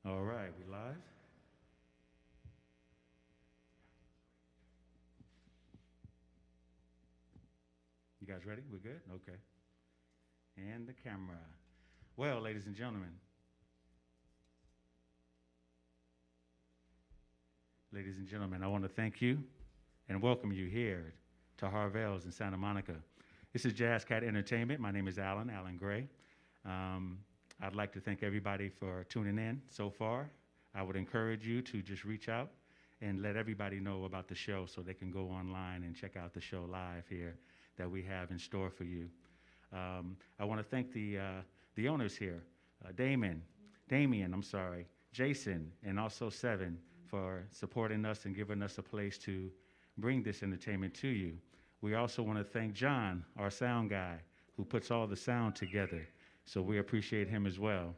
All right, we live? You guys ready? We good? Okay. And the camera. Well, ladies and gentlemen. Ladies and gentlemen, I want to thank you and welcome you here to Harvell's in Santa Monica. This is JazzKat Entertainment. My name is Alan Gray. I'd like to thank everybody for tuning in so far. I would encourage you to just reach out and let everybody know about the show so they can go online and check out the show live here that we have in store for you. I want to thank the owners here, Damien, Jason, and also Seven for supporting us and giving us a place to bring this entertainment to you. We also want to thank John, our sound guy, who puts all the sound together. So we appreciate him as well.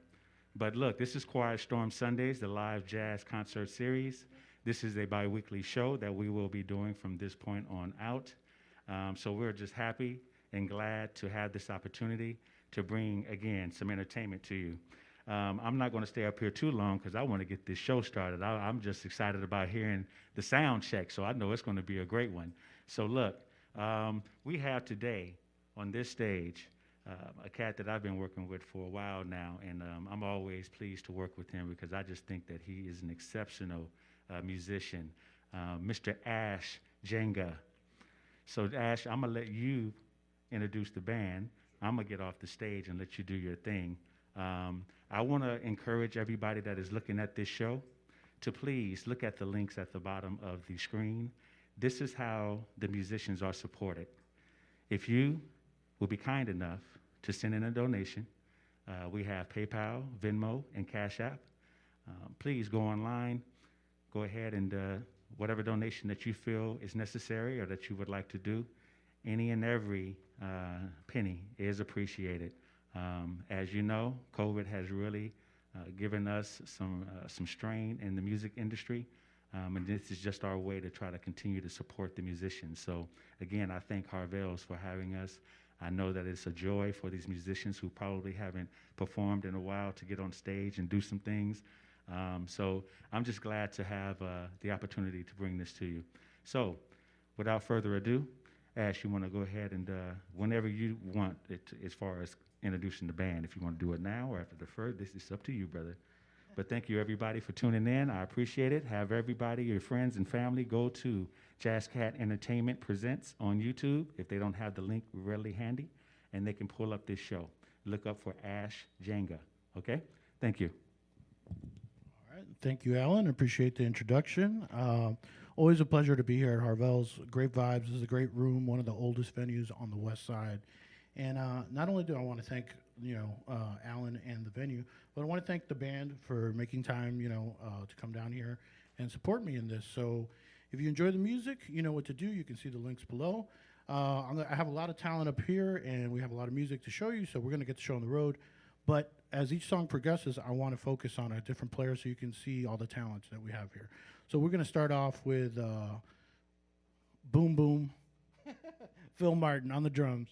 But look, this is Quiet Storm Sundays, the live jazz concert series. This is a bi-weekly show that we will be doing from this point on out. So we're just happy and glad to have this opportunity to bring, again, some entertainment to you. I'm not going to stay up here too long because I want to get this show started. I'm just excited about hearing the sound check, so I know it's going to be a great one. So look, we have today on this stage a cat that I've been working with for a while now, and I'm always pleased to work with him because I just think that he is an exceptional musician, Mr. Ash Jangda. So Ash, I'm going to let you introduce the band. I'm going to get off the stage and let you do your thing. I want to encourage everybody that is looking at this show to please look at the links at the bottom of the screen. This is how the musicians are supported. If you will be kind enough to send in a donation, we have PayPal, Venmo, and Cash App. Please go online, go ahead and whatever donation that you feel is necessary or that you would like to do, any and every penny is appreciated. As you know, COVID has really given us some strain in the music industry, and this is just our way to try to continue to support the musicians. So again, I thank Harvell's for having us. I know that it's a joy for these musicians who probably haven't performed in a while to get on stage and do some things. So I'm just glad to have the opportunity to bring this to you. So without further ado, Ash, you want to go ahead and whenever you want it, as far as introducing the band, if you want to do it now or after the first, this is up to you, brother. But thank you, everybody, for tuning in. I appreciate it. Have everybody, your friends and family, go to JazzKat Entertainment Presents on YouTube if they don't have the link readily handy, and they can pull up this show. Look up for Ash Jangda, okay? Thank you. All right, thank you, Alan. Appreciate the introduction. Always a pleasure to be here at Harvell's. Great vibes. This is a great room, one of the oldest venues on the west side. And not only do I want to thank, Alan and the venue, but I want to thank the band for making time, to come down here and support me in this. So if you enjoy the music, you know what to do. You can see the links below. I have a lot of talent up here, and we have a lot of music to show you, so we're going to get the show on the road. But as each song progresses, I want to focus on a different player so you can see all the talents that we have here. So we're going to start off with Boom Boom, Phil Martin on the drums.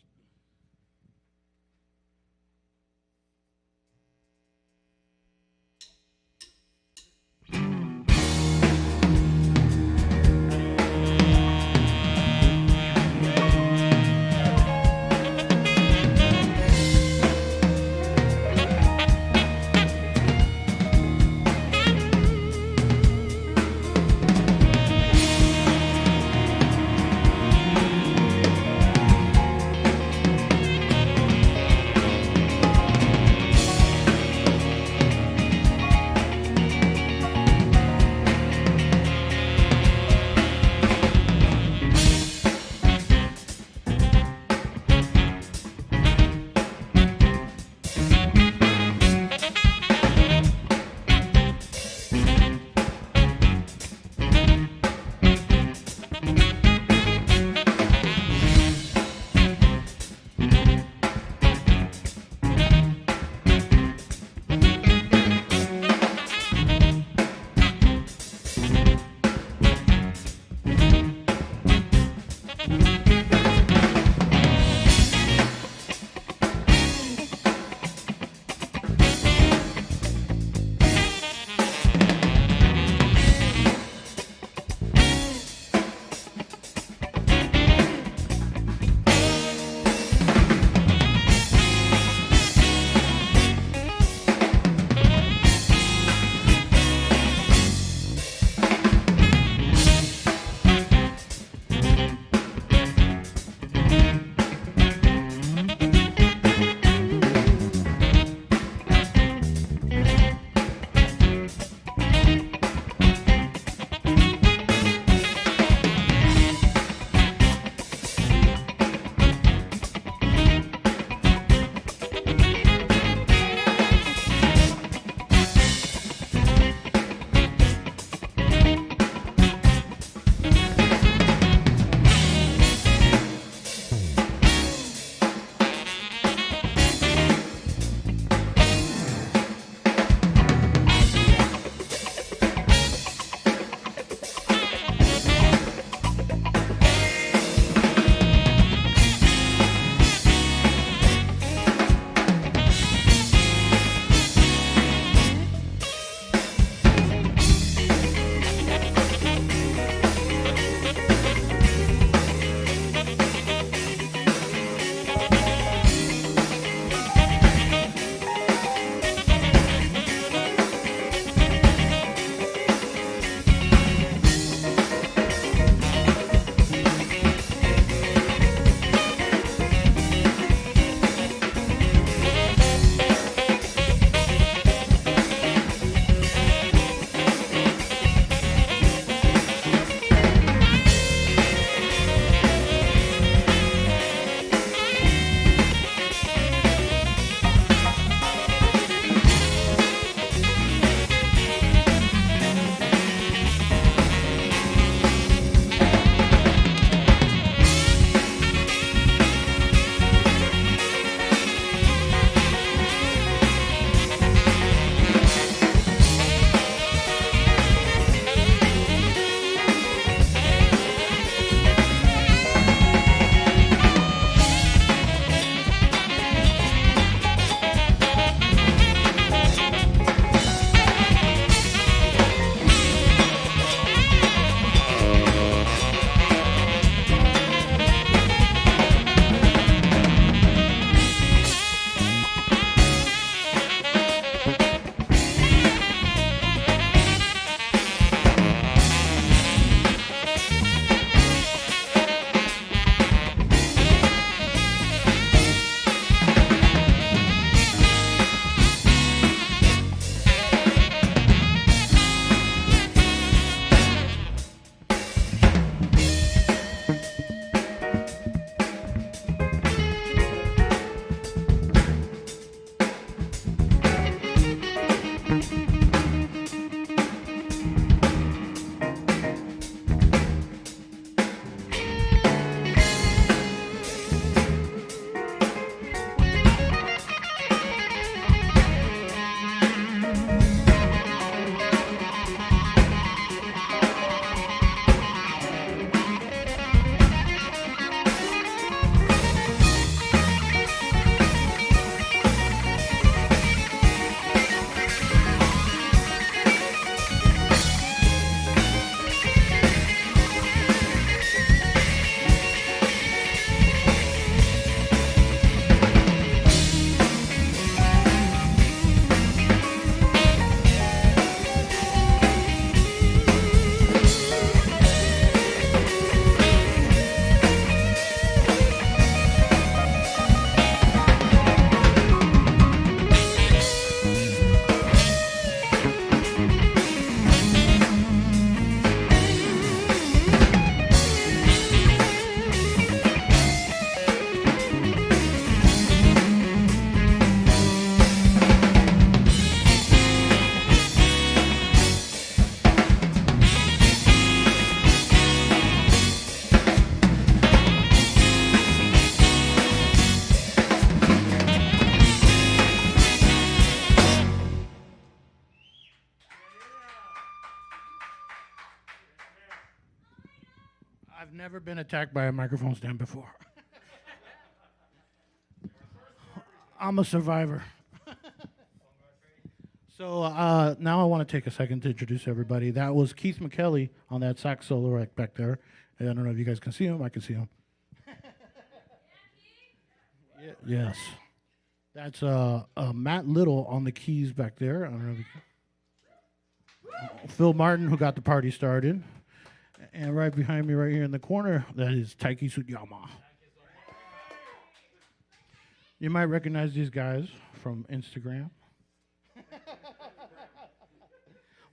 I've never been attacked by a microphone stand before. I'm a survivor. So now I want to take a second to introduce everybody. That was Keith McKelly on that sax solo right back there. I don't know if you guys can see him. I can see him. Yes. That's Matt Little on the keys back there. I don't know if you can. Phil Martin, who got the party started. And right behind me right here in the corner, that is Taiki Suyama. You might recognize these guys from Instagram.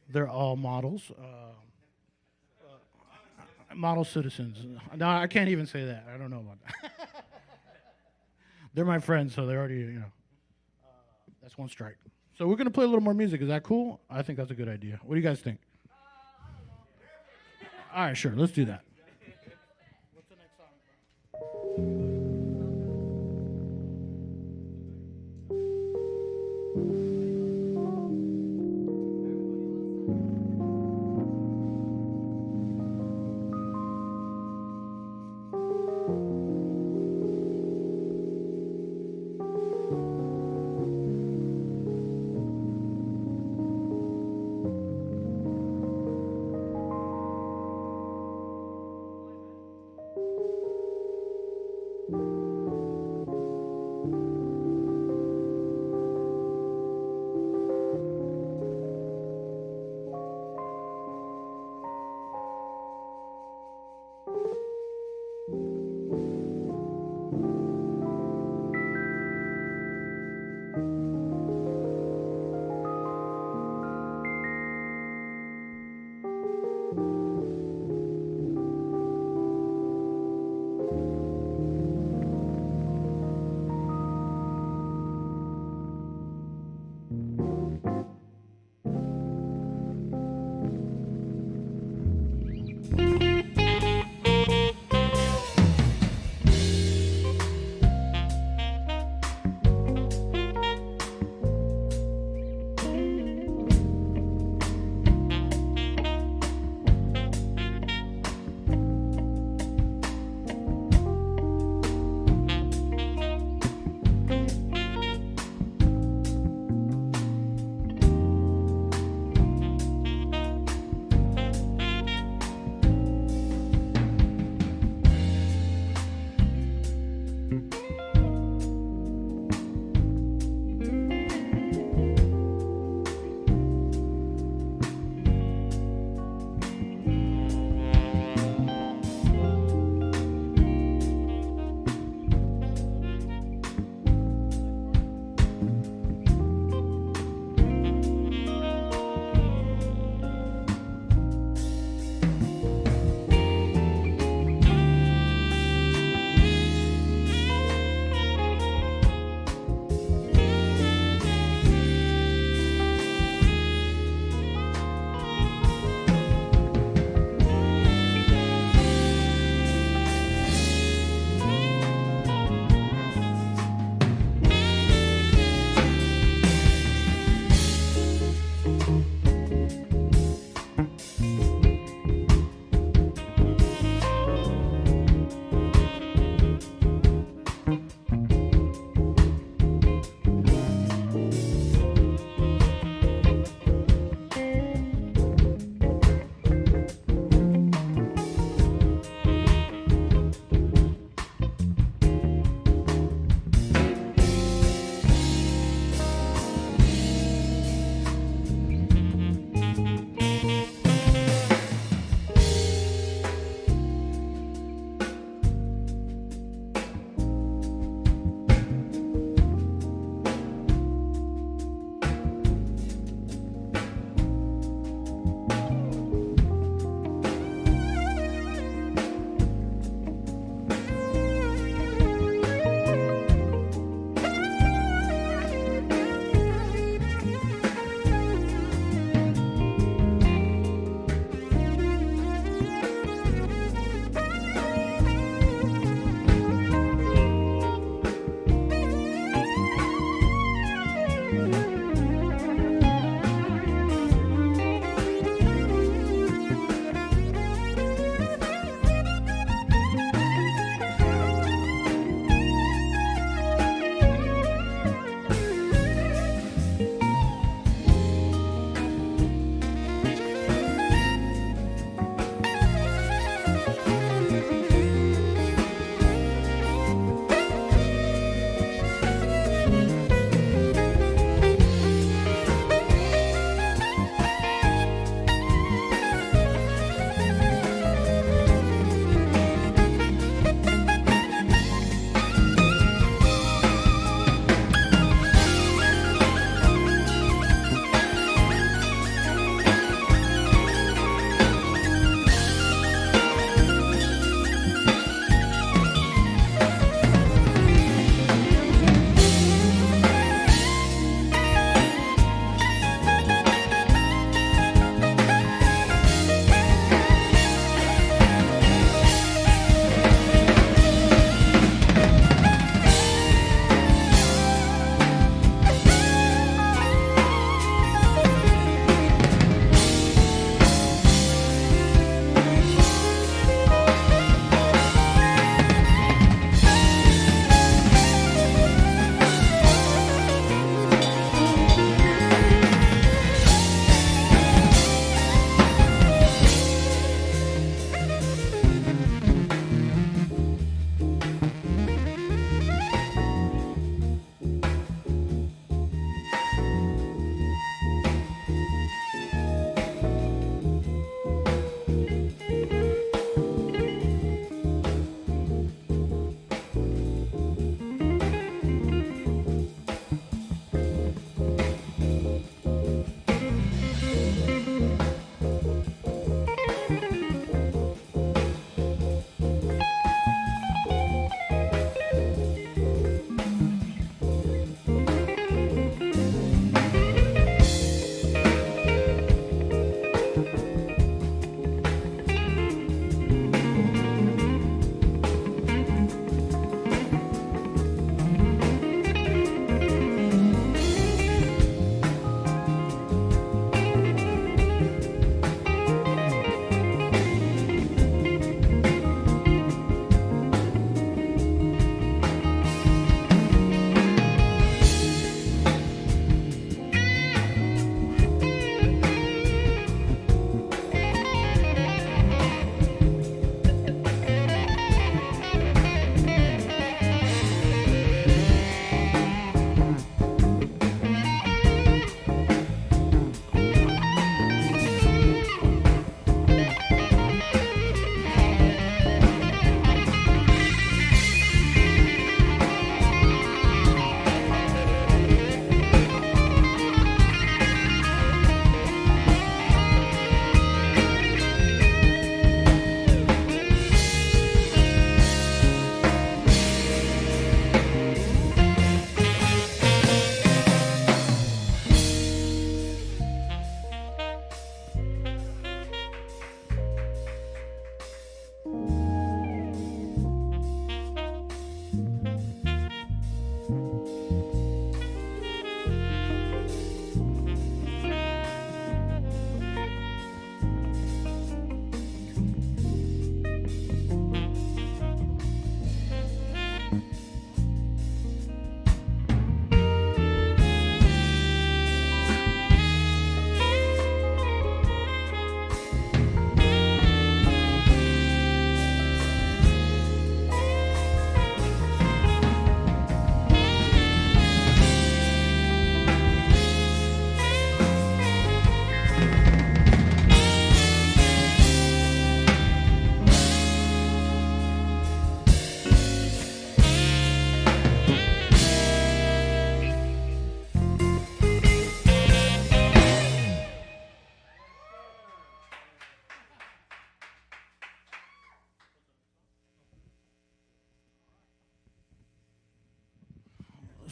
They're all models. Model citizens. No, I can't even say that. I don't know about that. They're my friends, so they're already, you know. That's one strike. So we're going to play a little more music. Is that cool? I think that's a good idea. What do you guys think? All right, sure. Let's do that. What's the next song?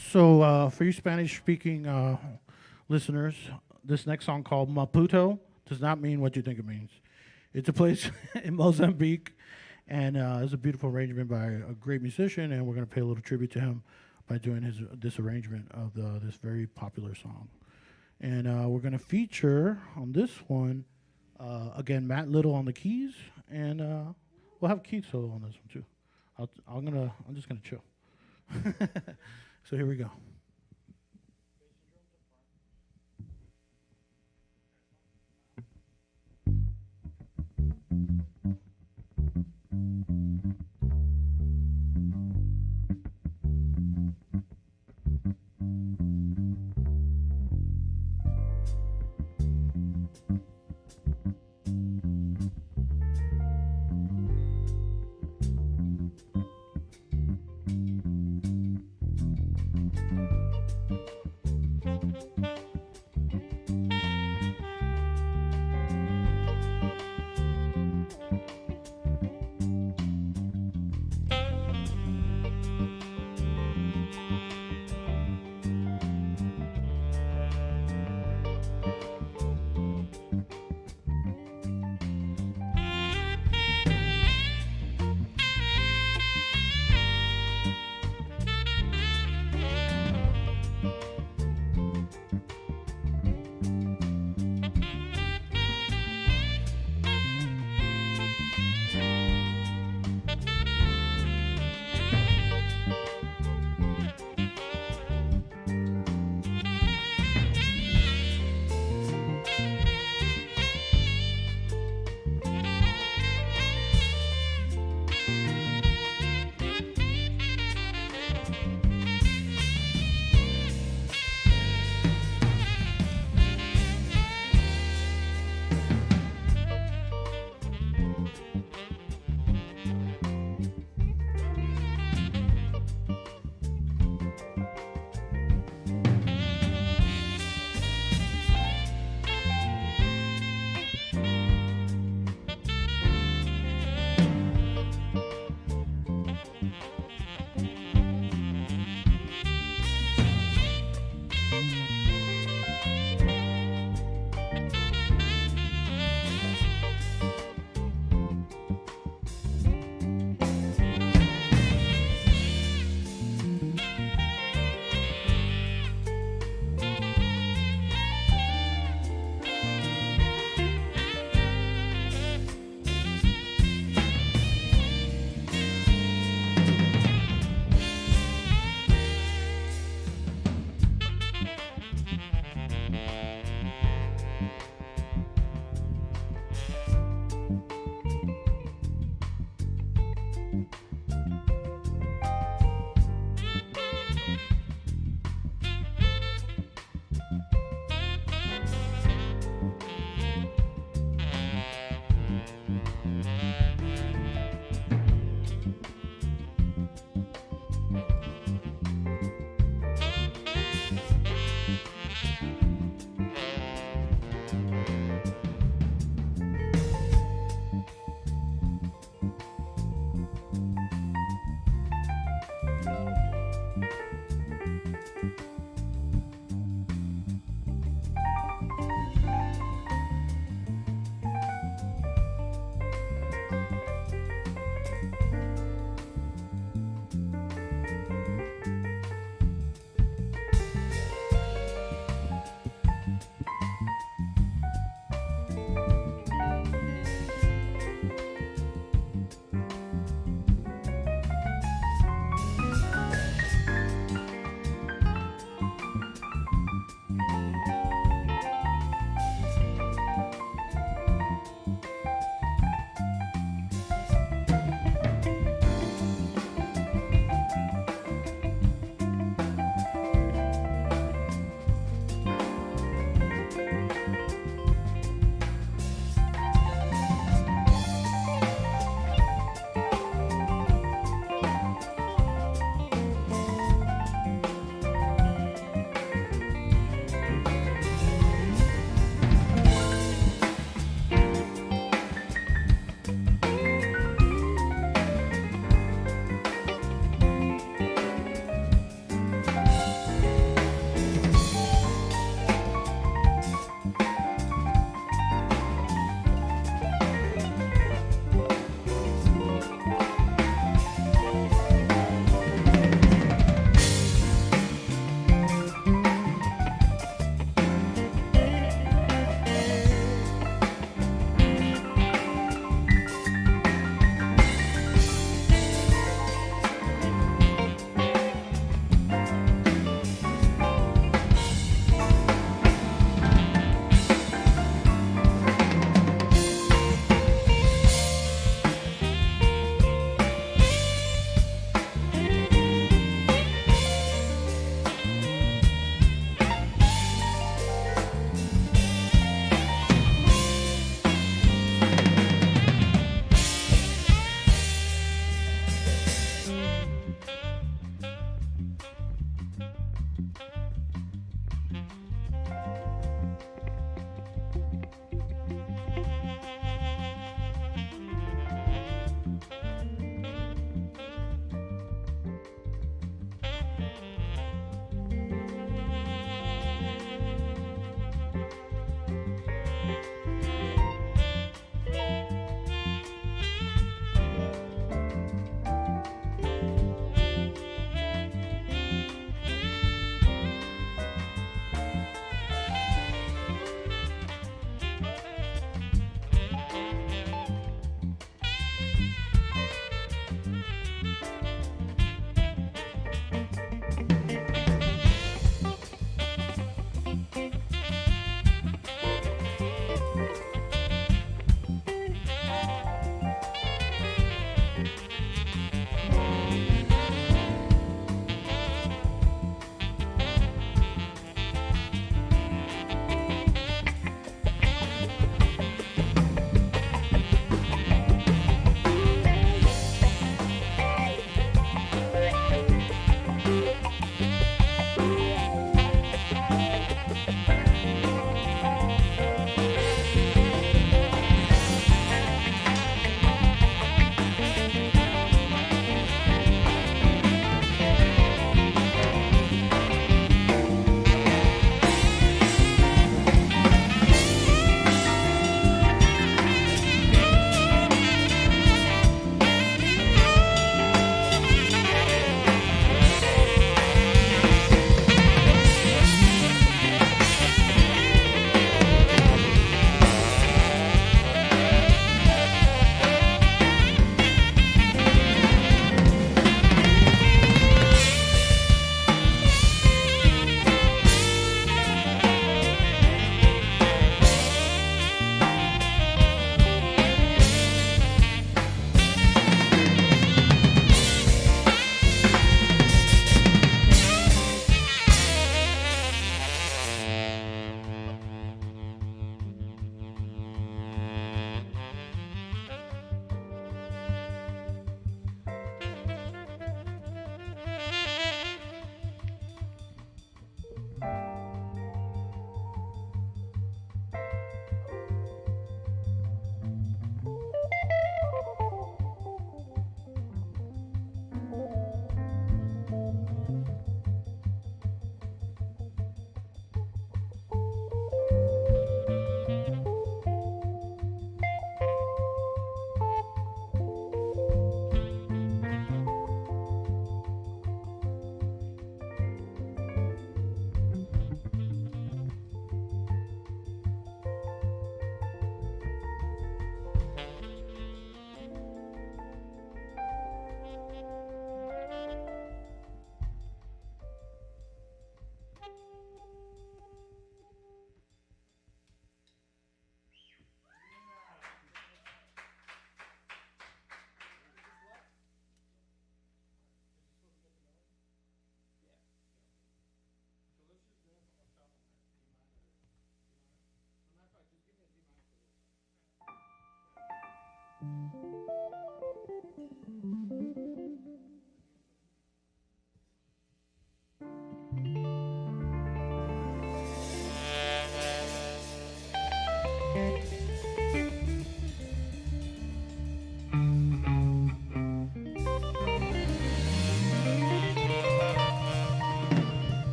So, for you Spanish-speaking listeners, this next song called Maputo does not mean what you think it means. It's a place in Mozambique, and it's a beautiful arrangement by a great musician, and we're going to pay a little tribute to him by doing this arrangement of this very popular song. And we're going to feature on this one, again, Matt Little on the keys, and we'll have Keith solo on this one too. I'm just gonna chill. So here we go.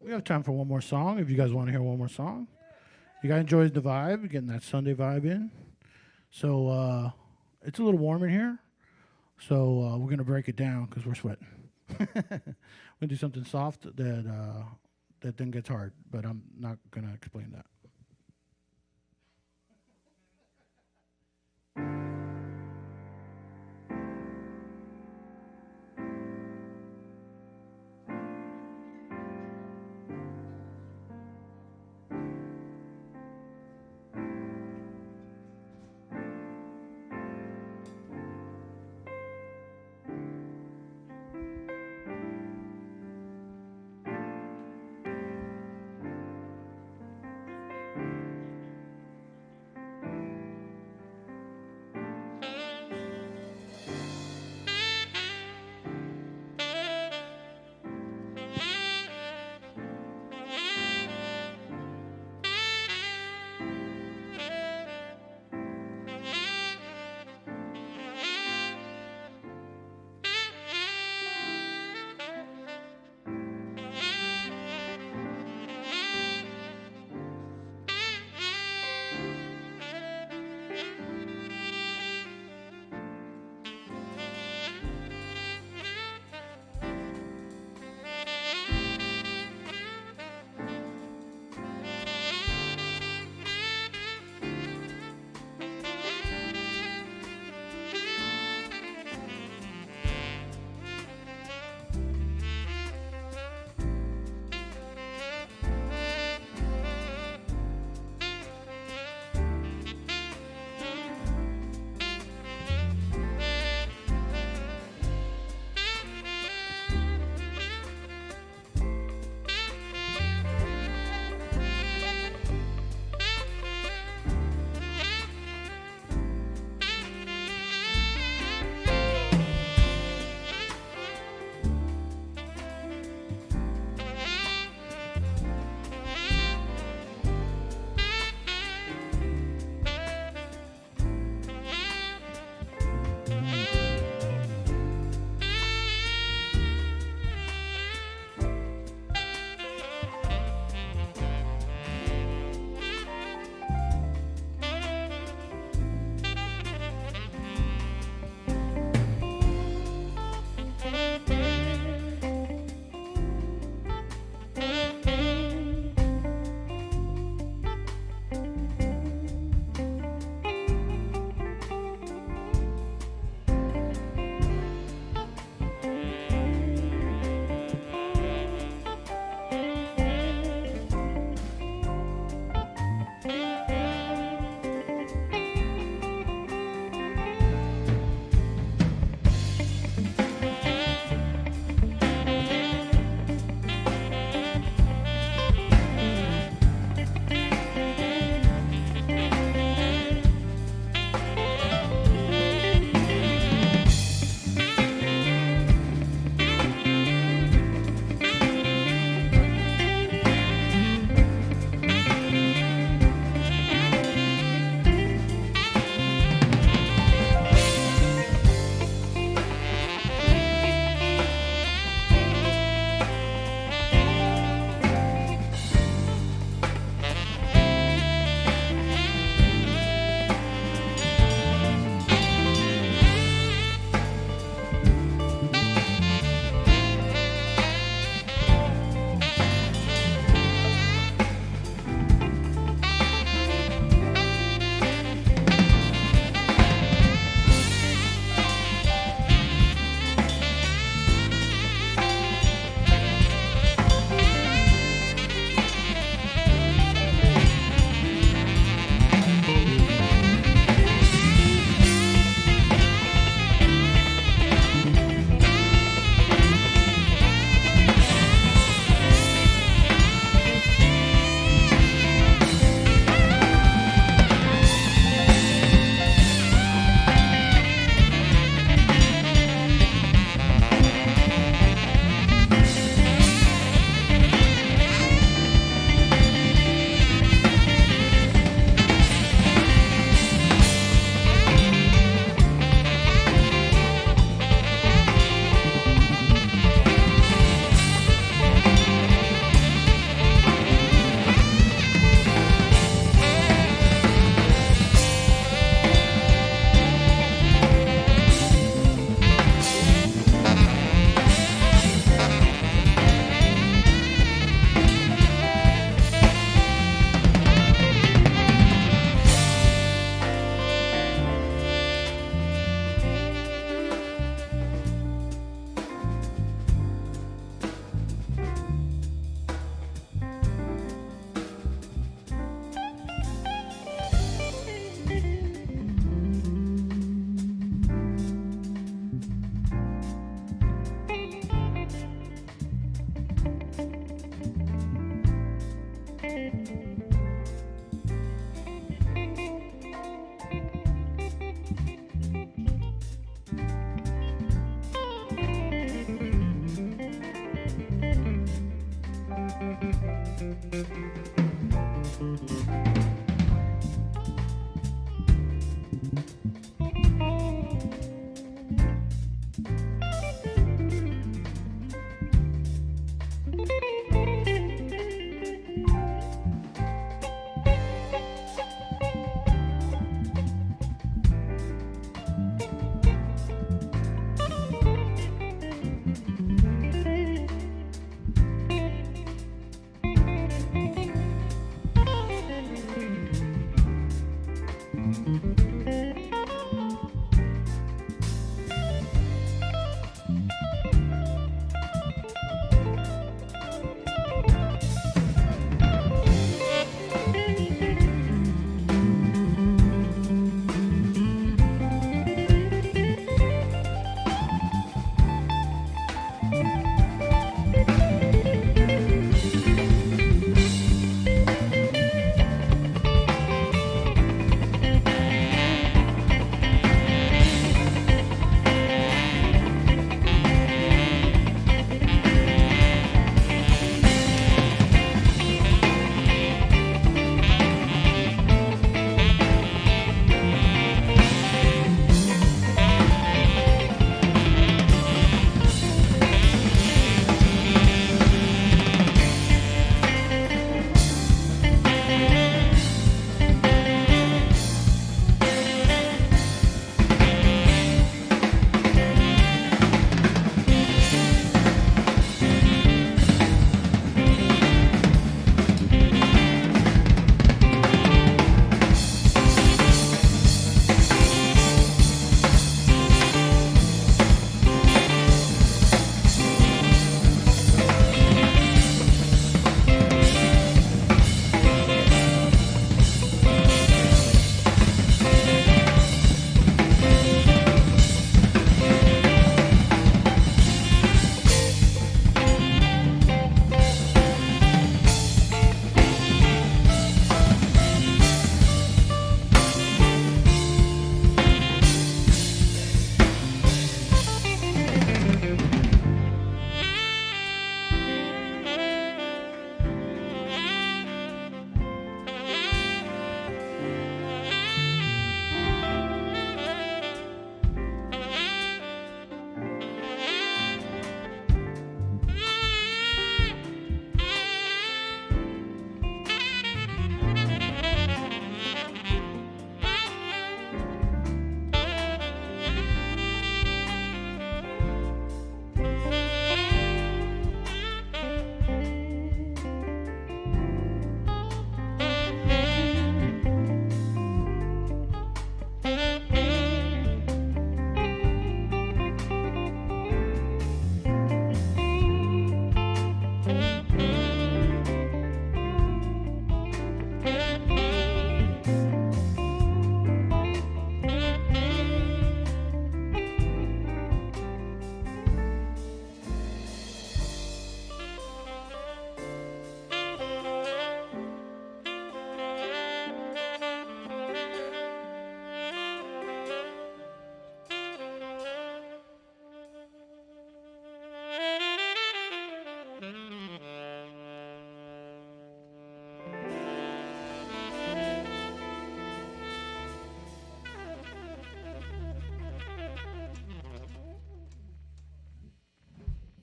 We have time for one more song if you guys want to hear one more song. You guys enjoy the vibe, getting that Sunday vibe in. So it's a little warm in here. So we're going to break it down because we're sweating. We're going to do something soft that then gets hard, but I'm not going to explain that.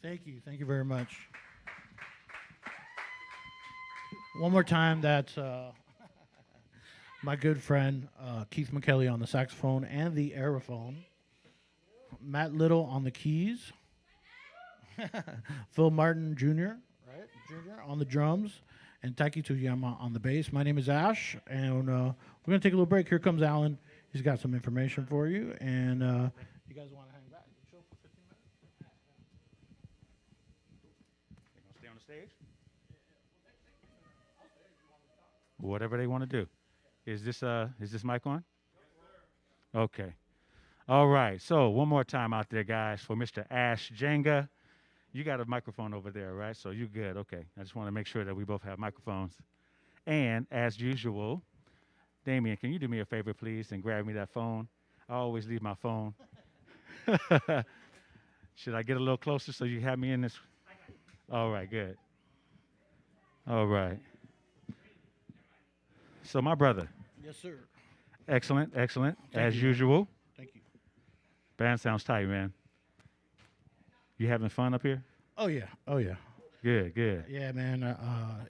Thank you. Thank you very much. One more time, that's my good friend Keith McKelly on the saxophone and the aerophone. Matt Little on the keys. Phil Martin Jr., right? Jr. on the drums. And Taiki Tsuyama on the bass. My name is Ash, and we're going to take a little break. Here comes Alan. He's got some information for you, and you guys want to hang back? Chill for 15 minutes? They're going to stay on the stage? Whatever they want to do. Is this mic on? Okay. All right. So one more time out there, guys, for Mr. Ash Jangda. You got a microphone over there, right? So you're good. Okay. I just want to make sure that we both have microphones. And as usual, Damien, can you do me a favor, please, and grab me that phone? I always leave my phone. Should I get a little closer so you have me in this? All right, good. All right. So my brother. Yes, sir. Excellent, excellent. Thank As you. usual. Thank you. Band sounds tight, man. You having fun up here? Oh, yeah. Oh, yeah. Good, good. Yeah, man.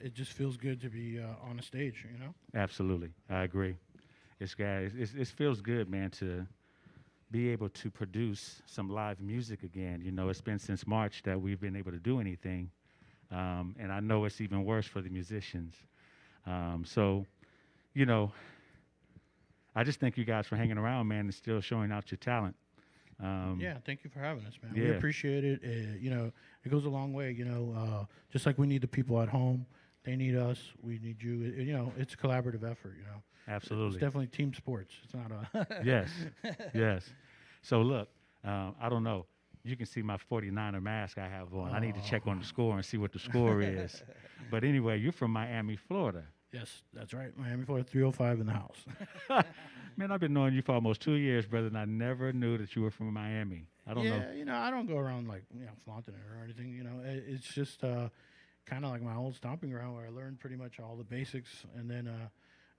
It just feels good to be on a stage, you know? Absolutely. I agree. It feels good, man, to be able to produce some live music again. You know, it's been since March that we've been able to do anything. And I know it's even worse for the musicians. So, you know, I just thank you guys for hanging around, man, and still showing out your talent. Yeah, thank you for having us, man. Yeah. We appreciate it. You know, it goes a long way. You know, just like we need the people at home, they need us. We need you. You know, it's a collaborative effort. You know, Absolutely. it's definitely team sports. It's not a Yes, yes. So look, I don't know. You can see my 49er mask I have on. I need to check on the score and see what the score is. But anyway, you're from Miami, Florida. Yes, that's right. Miami, Florida, 305 in the house. Man, I've been knowing you for almost 2 years, brother, and I never knew that you were from Miami. I don't know. Yeah, you know, I don't go around like flaunting it or anything. You know, it's just kind of like my old stomping ground where I learned pretty much all the basics, and then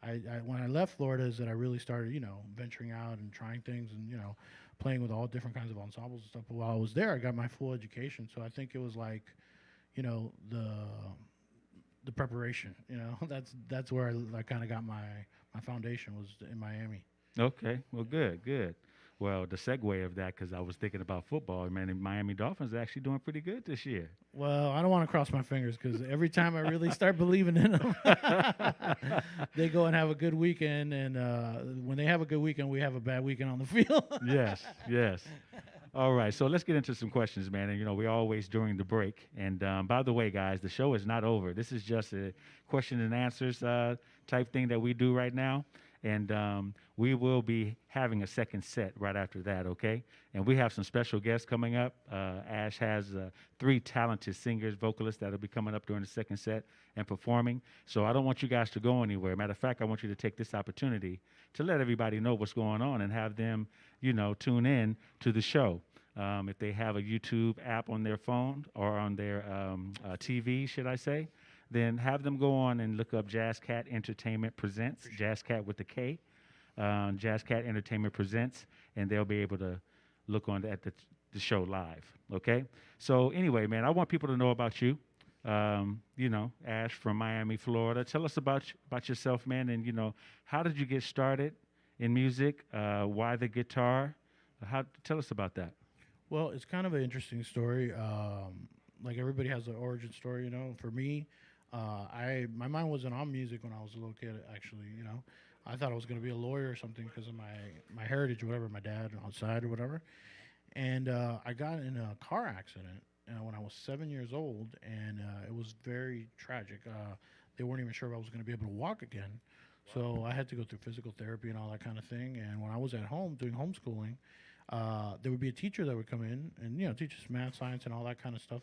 I when I left Florida is that I really started venturing out and trying things and playing with all different kinds of ensembles and stuff. But while I was there, I got my full education, so I think it was like the preparation. That's where I kind of got my foundation was in Miami. Okay, well, good. Well, the segue of that, because I was thinking about football, man, and Miami Dolphins are actually doing pretty good this year. Well, I don't want to cross my fingers because every time I really start believing in them, they go and have a good weekend. And when they have a good weekend, we have a bad weekend on the field. Yes. All right, so let's get into some questions, man. And, we always during the break. And by the way, guys, the show is not over. This is just a question and answers type thing that we do right now. And we will be having a second set right after that, okay? And we have some special guests coming up. Ash has 3 talented singers, vocalists that will be coming up during the second set and performing. So I don't want you guys to go anywhere. Matter of fact, I want you to take this opportunity to let everybody know what's going on and have them, tune in to the show. If they have a YouTube app on their phone or on their TV, should I say, then have them go on and look up JazzKat Entertainment Presents, JazzKat with the K, JazzKat Entertainment Presents, and they'll be able to look on at the show live, okay? So anyway, man, I want people to know about you. Ash from Miami, Florida. Tell us about yourself, man, and, how did you get started in music? Why the guitar? Tell us about that. Well, it's kind of an interesting story. Like everybody has an origin story, For me, my mind wasn't on music when I was a little kid, actually, I thought I was going to be a lawyer or something because of my heritage or whatever, my dad outside or whatever. And I got in a car accident when I was 7 years old, and it was very tragic. They weren't even sure if I was going to be able to walk again. So I had to go through physical therapy and all that kind of thing. And when I was at home doing homeschooling, there would be a teacher that would come in and, teach us math, science, and all that kind of stuff,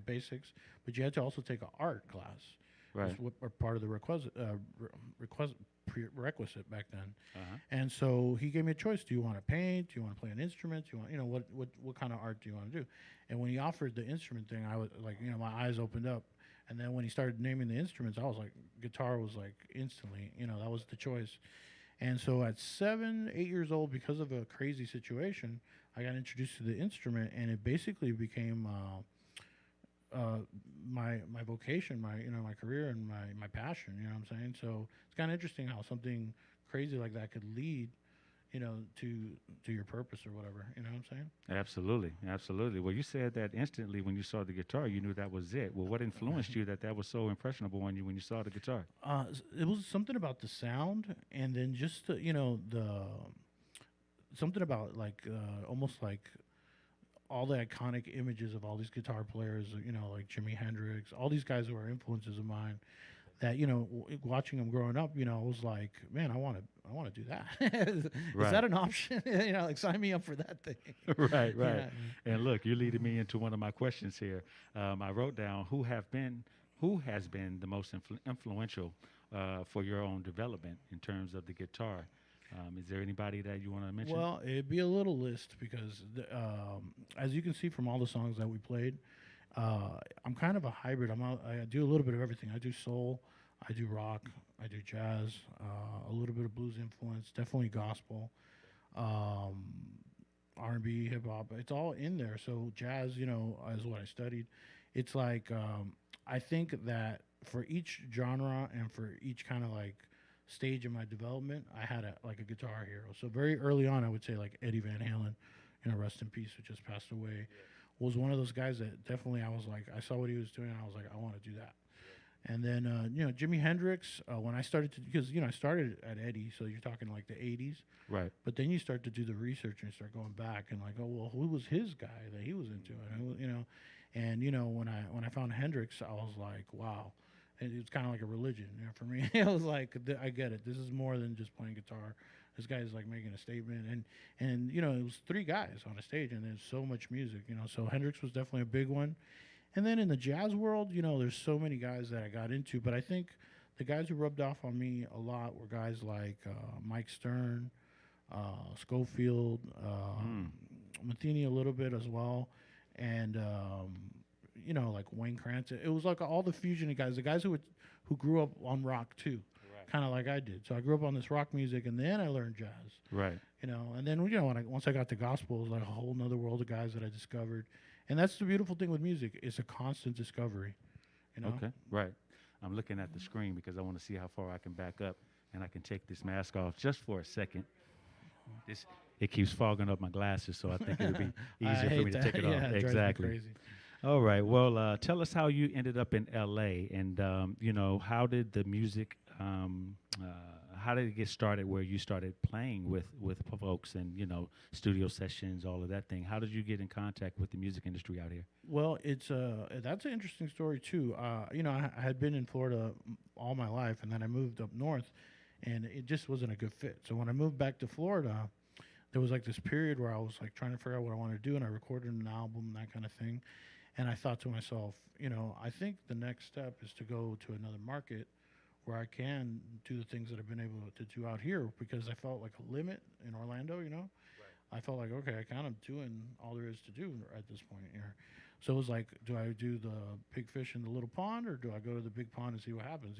basics. But you had to also take an art class. Right. Or part of the prerequisite back then. Uh-huh. And so he gave me a choice. Do you want to paint? Do you want to play an instrument? Do you want, what kind of art do you want to do? And when he offered the instrument thing, I was like, my eyes opened up. And then when he started naming the instruments, I was like, guitar was like instantly, that was the choice. And so at 7, 8 years old, because of a crazy situation, I got introduced to the instrument, and it basically became my vocation, my career, and my passion. You know what I'm saying? So it's kind of interesting how something crazy like that could lead, to your purpose or whatever. You know what I'm saying? Absolutely. Well, you said that instantly when you saw the guitar, you knew that was it. Well, what influenced you that was so impressionable on you when you saw the guitar? It was something about the sound, and then just something about almost like all the iconic images of all these guitar players, like Jimi Hendrix, all these guys who are influences of mine. That watching them growing up, I was like, man, I want to do that. Is that an option? Sign me up for that thing. Right. Yeah. And look, you're leading me into one of my questions here. I wrote down who has been the most influential for your own development in terms of the guitar. Is there anybody that you want to mention? Well, it'd be a little list because, as you can see from all the songs that we played, I'm kind of a hybrid. I do a little bit of everything. I do soul, I do rock, I do jazz, a little bit of blues influence, definitely gospel, R&B, hip hop. It's all in there. So jazz, is what I studied. It's like I think that for each genre and for each kind of like stage in my development, I had a guitar hero. So very early on, I would say like Eddie Van Halen, rest in peace, who just passed away. Was one of those guys that definitely I was like, I saw what he was doing, and I was like, I want to do that. And then, Jimi Hendrix, when I started to, because, I started at Eddie, so you're talking like the 80s. Right. But then you start to do the research and start going back and like, oh, well, who was his guy that he was into? And, when I found Hendrix, I was like, wow. And it was kind of like a religion for me. I was like, I get it. This is more than just playing guitar. This guy's like making a statement. And it was 3 guys on a stage and there's so much music, So Hendrix was definitely a big one. And then in the jazz world, there's so many guys that I got into, but I think the guys who rubbed off on me a lot were guys like Mike Stern, Schofield, Matheny a little bit as well, and like Wayne Cranston. It was like all the fusion guys, the guys who grew up on rock too, kind of like I did. So I grew up on this rock music, and then I learned jazz. Right. And then once I got to gospel, it was like a whole nother world of guys that I discovered. And that's the beautiful thing with music. It's a constant discovery, Okay, right. I'm looking at the screen because I want to see how far I can back up, and I can take this mask off just for a second. It keeps fogging up my glasses, so I think it would be easier for me to take it off. It Exactly. drives me crazy. All right. Well, tell us how you ended up in L.A. and how did the music? How did it get started? Where you started playing with folks and studio sessions, all of that thing. How did you get in contact with the music industry out here? Well, that's an interesting story too. I had been in Florida all my life, and then I moved up north, and it just wasn't a good fit. So when I moved back to Florida, there was like this period where I was like trying to figure out what I wanted to do, and I recorded an album, that kind of thing. And I thought to myself, I think the next step is to go to another market where I can do the things that I've been able to do out here, because I felt like a limit in Orlando, Right. I felt like, okay, I kind of doing all there is to do at this point here. So it was like, do I do the big fish in the little pond, or do I go to the big pond and see what happens,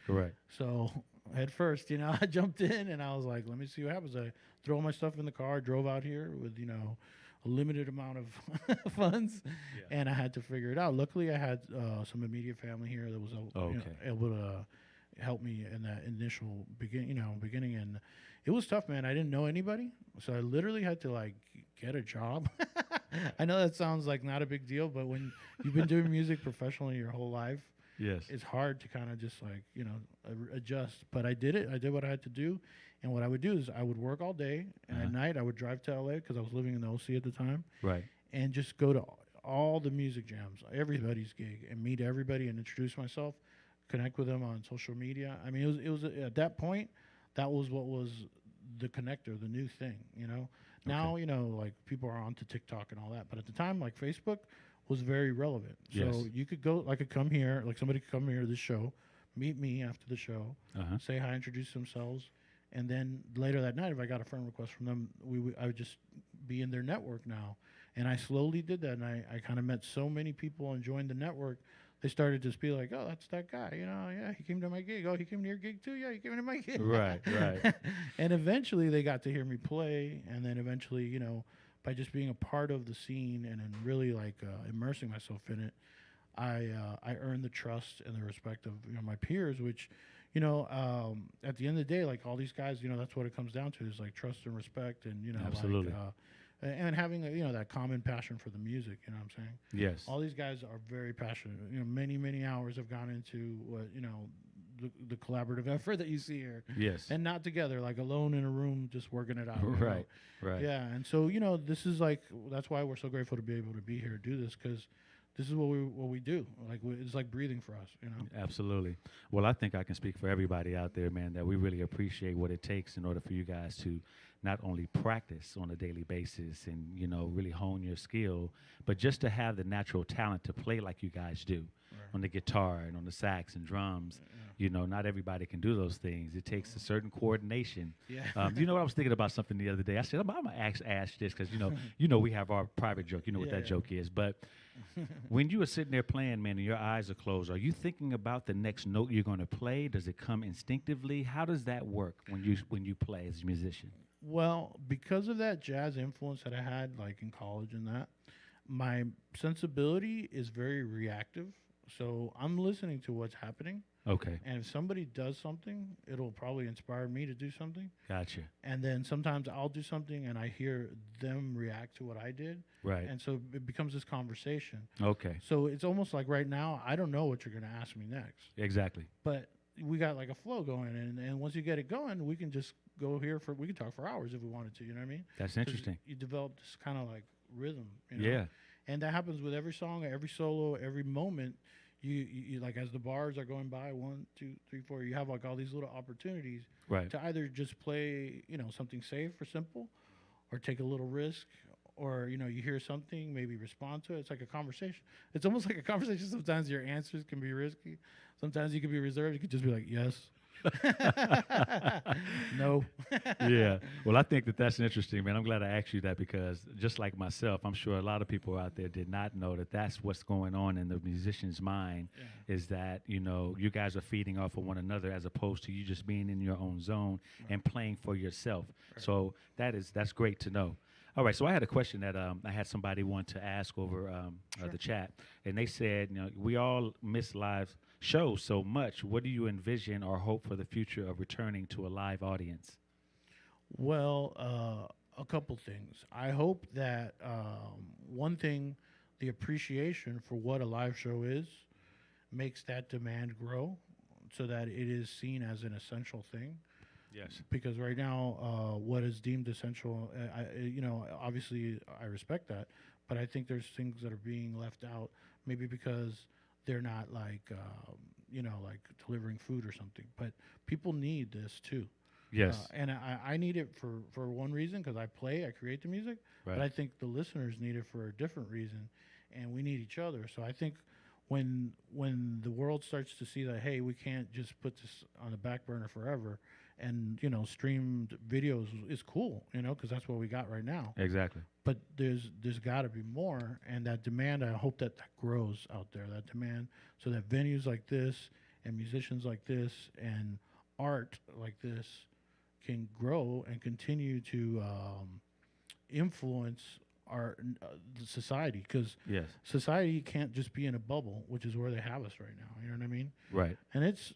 Correct. So at first, I jumped in and I was like, let me see what happens. I throw all my stuff in the car, drove out here with, a limited amount of funds, and I had to figure it out. Luckily, I had some immediate family here that was able to help me in that initial beginning, and it was tough, man. I didn't know anybody, so I literally had to like get a job. I know that sounds like not a big deal, but when you've been doing music professionally your whole life, yes, it's hard to kind of just like adjust. But I did it. I did what I had to do. And what I would do is I would work all day, and at night I would drive to LA because I was living in the OC at the time. Right. And just go to all the music jams, everybody's gig, and meet everybody and introduce myself, connect with them on social media. I mean, it was at that point, that was what was the connector, the new thing, Now, like people are onto TikTok and all that. But at the time, like Facebook was very relevant. Yes. So you could go, like come here, like somebody could come here to this show, meet me after the show, say hi, introduce themselves. And then later that night, if I got a friend request from them, I would just be in their network now. And I slowly did that, and I kind of met so many people and joined the network. They started to just be like, oh, that's that guy, yeah, he came to my gig. Oh, he came to your gig too? Yeah, he came to my gig. Right. And eventually they got to hear me play, and then eventually, by just being a part of the scene and then really like immersing myself in it, I earned the trust and the respect of my peers, which at the end of the day, like all these guys, that's what it comes down to, is like trust and respect, and absolutely. Like, and having that common passion for the music. You know what I'm saying? Yes. All these guys are very passionate. Many hours have gone into what the collaborative effort that you see here. Yes. And not together, like alone in a room, just working it out. Right. Right. Yeah. And so this is like, that's why we're so grateful to be able to be here, do this, because this is what we do. Like it's like breathing for us, Absolutely. Well, I think I can speak for everybody out there, man, that we really appreciate what it takes in order for you guys to not only practice on a daily basis and really hone your skill, but just to have the natural talent to play like you guys do on the guitar and on the sax and drums. Not everybody can do those things. It takes a certain coordination. Yeah. I was thinking about something the other day. I said, I'm going to ask this because, we have our private joke. You know what that joke is. But when you are sitting there playing, man, and your eyes are closed, are you thinking about the next note you're going to play? Does it come instinctively? How does that work when you play as a musician? Well, because of that jazz influence that I had, like in college and that, my sensibility is very reactive. So I'm listening to what's happening, Okay. And if somebody does something, it'll probably inspire me to do something. Gotcha. And then sometimes I'll do something and I hear them react to what I did. Right. And so it becomes this conversation. Okay. So it's almost like right now, I don't know what you're going to ask me next. Exactly. But we got like a flow going. And once you get it going, we can just go here we can talk for hours if we wanted to. You know what I mean? That's 'Cause interesting. You develop this kind of like rhythm. You know? Yeah. And that happens with every song, every solo, every moment. You like as the bars are going by, 1, 2, 3, 4, you have like all these little opportunities Right. to either just play, something safe or simple, or take a little risk, or you hear something, maybe respond to it. It's like a conversation. It's almost like a conversation. Sometimes your answers can be risky. Sometimes you can be reserved. You could just be like, yes. No. Yeah. Well, I think that's interesting, man. I'm glad I asked you that because just like myself, I'm sure a lot of people out there did not know that that's what's going on in the musician's mind is that, you guys are feeding off of one another as opposed to you just being in your own zone and playing for yourself. Right. So that's great to know. All right, so I had a question that I had somebody want to ask over the chat, and they said, we all miss live shows so much. What do you envision or hope for the future of returning to a live audience? Well, a couple things. I hope that one thing, the appreciation for what a live show is, makes that demand grow, so that it is seen as an essential thing. Yes. Because right now, what is deemed essential, obviously I respect that, but I think there's things that are being left out, maybe because they're not like, like delivering food or something. But people need this too. Yes. And I need it for one reason, because I create the music, right. But I think the listeners need it for a different reason, and we need each other. So I think when the world starts to see that, hey, we can't just put this on the back burner forever, and streamed videos is cool, because that's what we got right now. Exactly. But there's got to be more, and that demand, I hope that grows out there, that demand, so that venues like this and musicians like this and art like this can grow and continue to influence our the society, because yes. society can't just be in a bubble, which is where they have us right now. You know what I mean? Right. And it's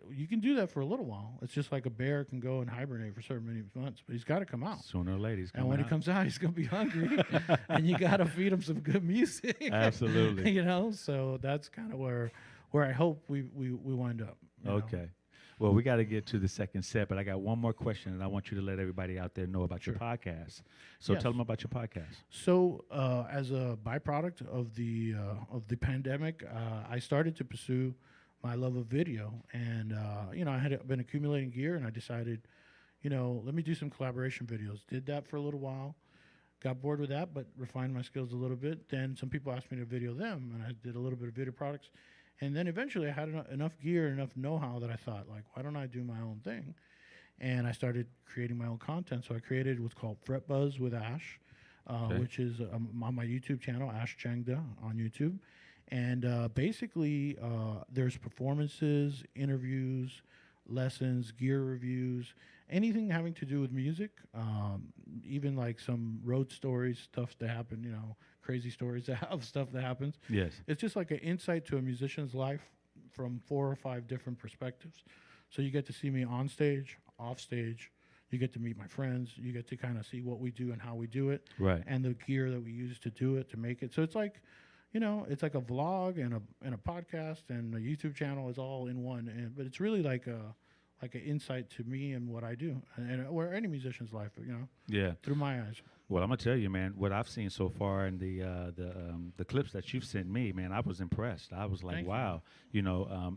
you can do that for a little while. It's just like a bear can go and hibernate for certain many months, but he's got to come out. Sooner or later, he's coming and when out. he comes out, he's gonna be hungry, and you got to feed him some good music. Absolutely. So that's kind of where I hope we wind up. Okay. Well, we got to get to the second set, but I got one more question, and I want you to let everybody out there know about your podcast. So Yes. tell them about your podcast. So as a byproduct of the pandemic, I started to pursue my love of video, and I had been accumulating gear, and I decided, let me do some collaboration videos. Did that for a little while, got bored with that, but refined my skills a little bit. Then some people asked me to video them, and I did a little bit of video products. And then eventually I had enough gear, enough know-how that I thought, like, why don't I do my own thing? And I started creating my own content. So I created what's called Fretbuzz with Ash, which is on my YouTube channel, Ash Jangda on YouTube. And basically, there's performances, interviews, lessons, gear reviews, anything having to do with music, even like some road stories, stuff that happen, crazy stories that have stuff that happens. Yes. It's just like an insight to a musician's life from 4 or 5 different perspectives. So you get to see me on stage, off stage. You get to meet my friends. You get to kind of see what we do and how we do it. Right. And the gear that we use to do it, to make it. So it's like, it's like a vlog and a podcast and a YouTube channel is all in one. But it's really like an insight to me and what I do, and where any musician's life, Yeah. through my eyes. Well, I'm gonna tell you, man, what I've seen so far in the clips that you've sent me, man, I was impressed. I was like, Thank wow.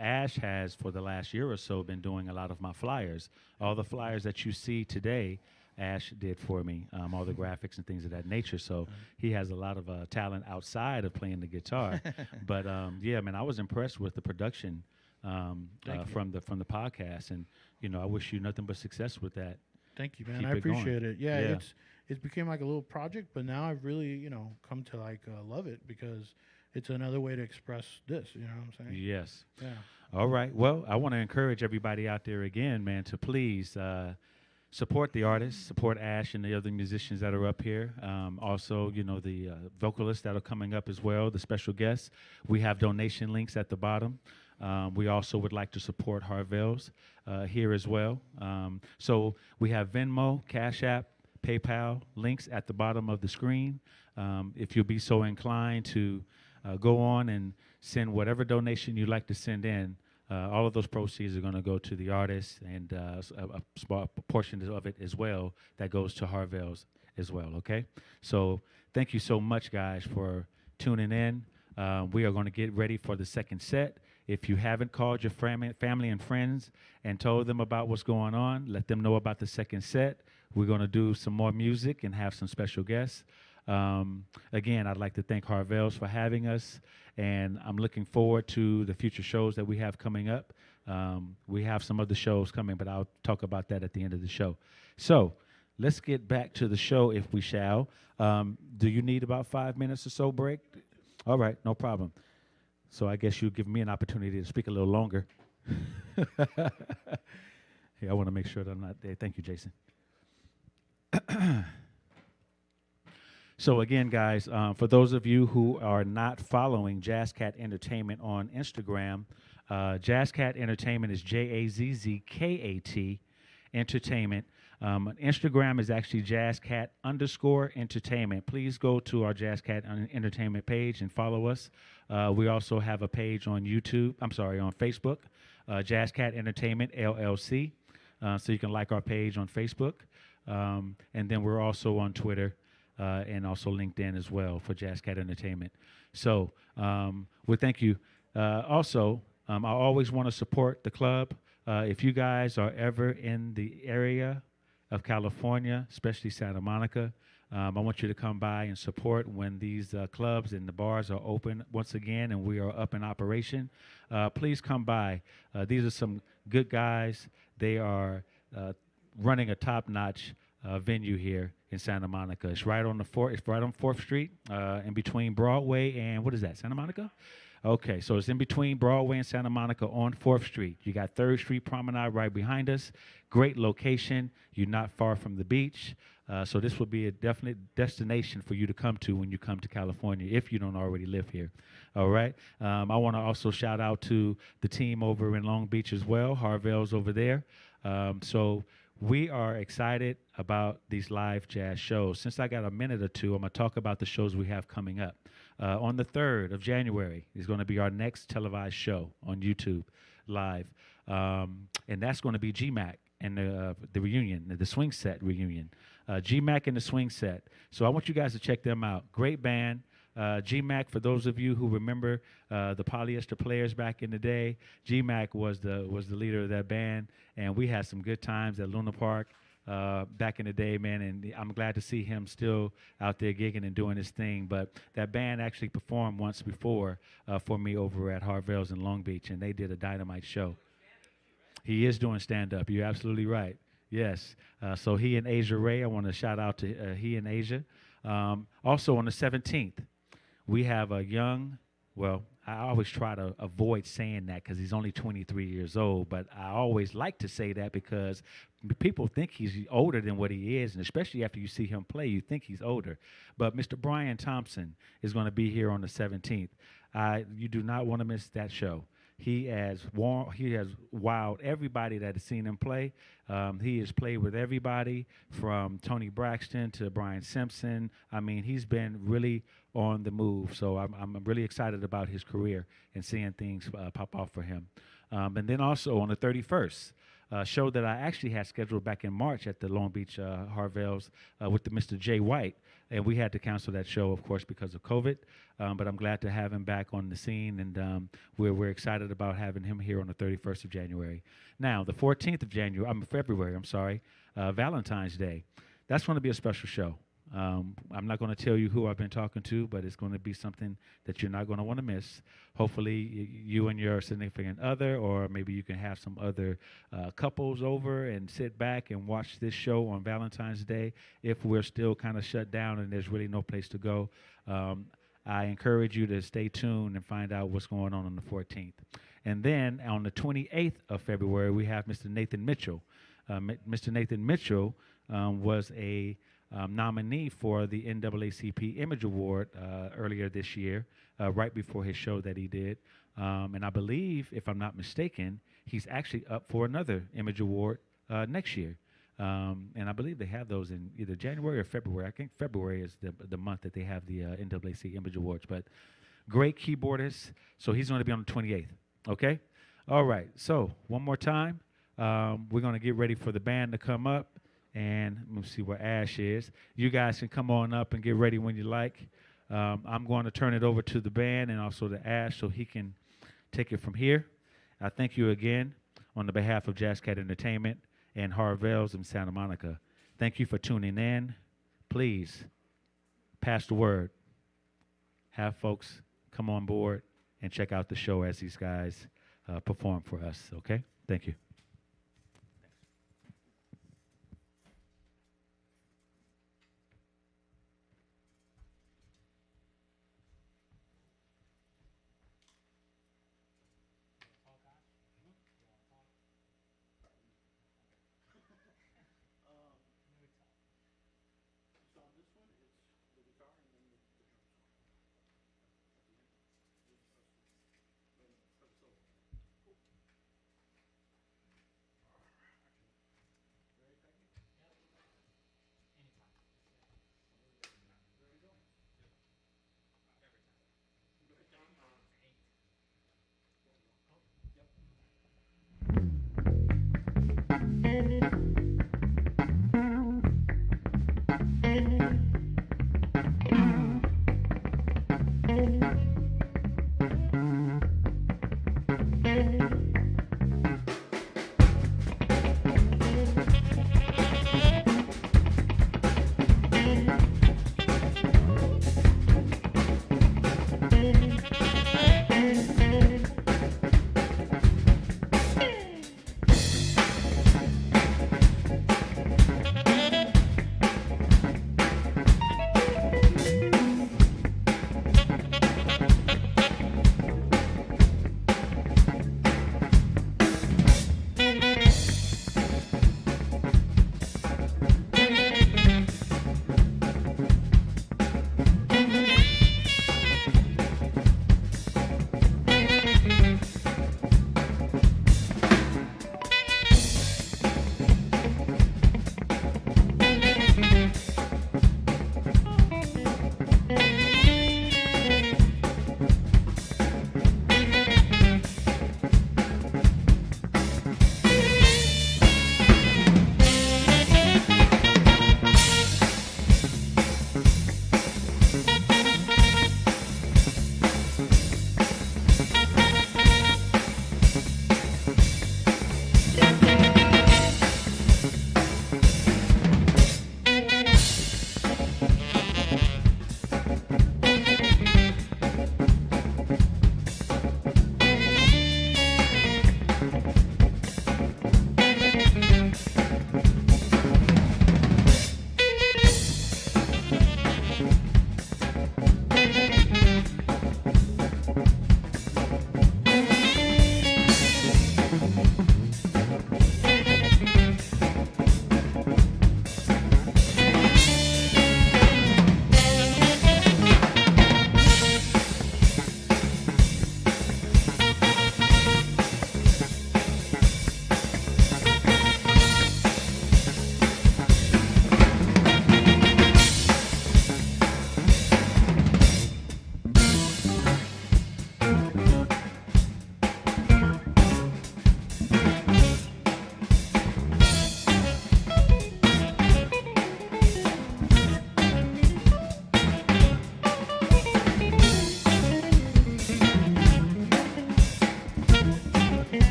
Ash has for the last year or so been doing a lot of my flyers. All the flyers that you see today, Ash did for me, all the graphics and things of that nature. So he has a lot of talent outside of playing the guitar. But yeah, man, I was impressed with the production from the podcast, and I wish you nothing but success with that. Thank you, man. Keep I it appreciate going. it. Yeah, it's became like a little project, but now I've really come to like love it, because it's another way to express this. You know what I'm saying? Yes. Yeah. All right. Well, I want to encourage everybody out there again, man, to please support the artists, support Ash and the other musicians that are up here. Also, the vocalists that are coming up as well, the special guests. We have donation links at the bottom. We also would like to support Harvell's here as well. So we have Venmo, Cash App, PayPal links at the bottom of the screen. If you'll be so inclined to go on and send whatever donation you'd like to send in, all of those proceeds are going to go to the artists, and a small portion of it as well that goes to Harvell's as well, okay? So thank you so much, guys, for tuning in. We are going to get ready for the second set. If you haven't called your family and friends and told them about what's going on, let them know about the second set. We're going to do some more music and have some special guests. Again, I'd like to thank Harvell's for having us, and I'm looking forward to the future shows that we have coming up. We have some other shows coming, but I'll talk about that at the end of the show. So let's get back to the show, if we shall. Do you need about 5 minutes or so break? All right, no problem. So I guess you'll give me an opportunity to speak a little longer. Hey, I want to make sure that I'm not there. Thank you, Jason. So again, guys, for those of you who are not following JazzKat Entertainment on Instagram, JazzKat Entertainment is JazzKat Entertainment. Instagram is actually JazzKat_entertainment. Please go to our JazzKat Entertainment page and follow us. We also have a page on on Facebook, JazzKat Entertainment LLC. So you can like our page on Facebook. And then we're also on Twitter and also LinkedIn as well for JazzKat Entertainment. So we thank you. Also, I always want to support the club. If you guys are ever in the area of California, especially Santa Monica, I want you to come by and support when these clubs and the bars are open once again and we are up in operation. Please come by. These are some good guys. They are running a top-notch venue here in Santa Monica. It's right on It's right on 4th Street, in between Broadway and what is that? Santa Monica? Okay, so it's in between Broadway and Santa Monica on 4th Street. You got 3rd Street Promenade right behind us. Great location. You're not far from the beach. So this will be a definite destination for you to come to when you come to California, if you don't already live here. All right. I want to also shout out to the team over in Long Beach as well. Harvell's over there. So we are excited about these live jazz shows. Since I got a minute or two, I'm going to talk about the shows we have coming up. On the 3rd of January is going to be our next televised show on YouTube live. And that's going to be GMAC and the reunion, the swing set reunion. GMAC and the swing set. So I want you guys to check them out. Great band. GMAC, for those of you who remember the Polyester Players back in the day, GMAC was the leader of that band, and we had some good times at Luna Park back in the day, man, and I'm glad to see him still out there gigging and doing his thing. But that band actually performed once before for me over at Harvell's in Long Beach, and they did a dynamite show. He is doing stand-up. You're absolutely right. Yes. So he and Asia Ray, I want to shout out to he and Asia. Also on the 17th, we have a young, well, I always try to avoid saying that because he's only 23 years old, but I always like to say that because people think he's older than what he is, and especially after you see him play, you think he's older. But Mr. Brian Thompson is going to be here on the 17th. You do not want to miss that show. He has wowed everybody that has seen him play. He has played with everybody from Tony Braxton to Brian Simpson. I mean, he's been really on the move. So I'm really excited about his career and seeing things pop off for him. And then also on the 31st, a show that I actually had scheduled back in March at the Long Beach Harvell's with the Mr. Jay White. And we had to cancel that show, of course, because of COVID. But I'm glad to have him back on the scene, and we're excited about having him here on the 31st of January. Now, the 14th of February, Valentine's Day. That's going to be a special show. I'm not going to tell you who I've been talking to, but it's going to be something that you're not going to want to miss. Hopefully, you and your significant other, or maybe you can have some other couples over and sit back and watch this show on Valentine's Day if we're still kind of shut down and there's really no place to go. I encourage you to stay tuned and find out what's going on the 14th. And then on the 28th of February, we have Mr. Nathan Mitchell. Mr. Nathan Mitchell was a nominee for the NAACP Image Award earlier this year, right before his show that he did. And I believe, if I'm not mistaken, he's actually up for another Image Award next year. And I believe they have those in either January or February. I think February is the month that they have the NAAC Image Awards. But great keyboardist. So he's going to be on the 28th. Okay? All right. So one more time. We're going to get ready for the band to come up. And let me see where Ash is. You guys can come on up and get ready when you like. I'm going to turn it over to the band and also to Ash so he can take it from here. I thank you again on the behalf of JazzKat Entertainment and Harvell's in Santa Monica. Thank you for tuning in. Please pass the word. Have folks come on board and check out the show as these guys perform for us, okay? Thank you.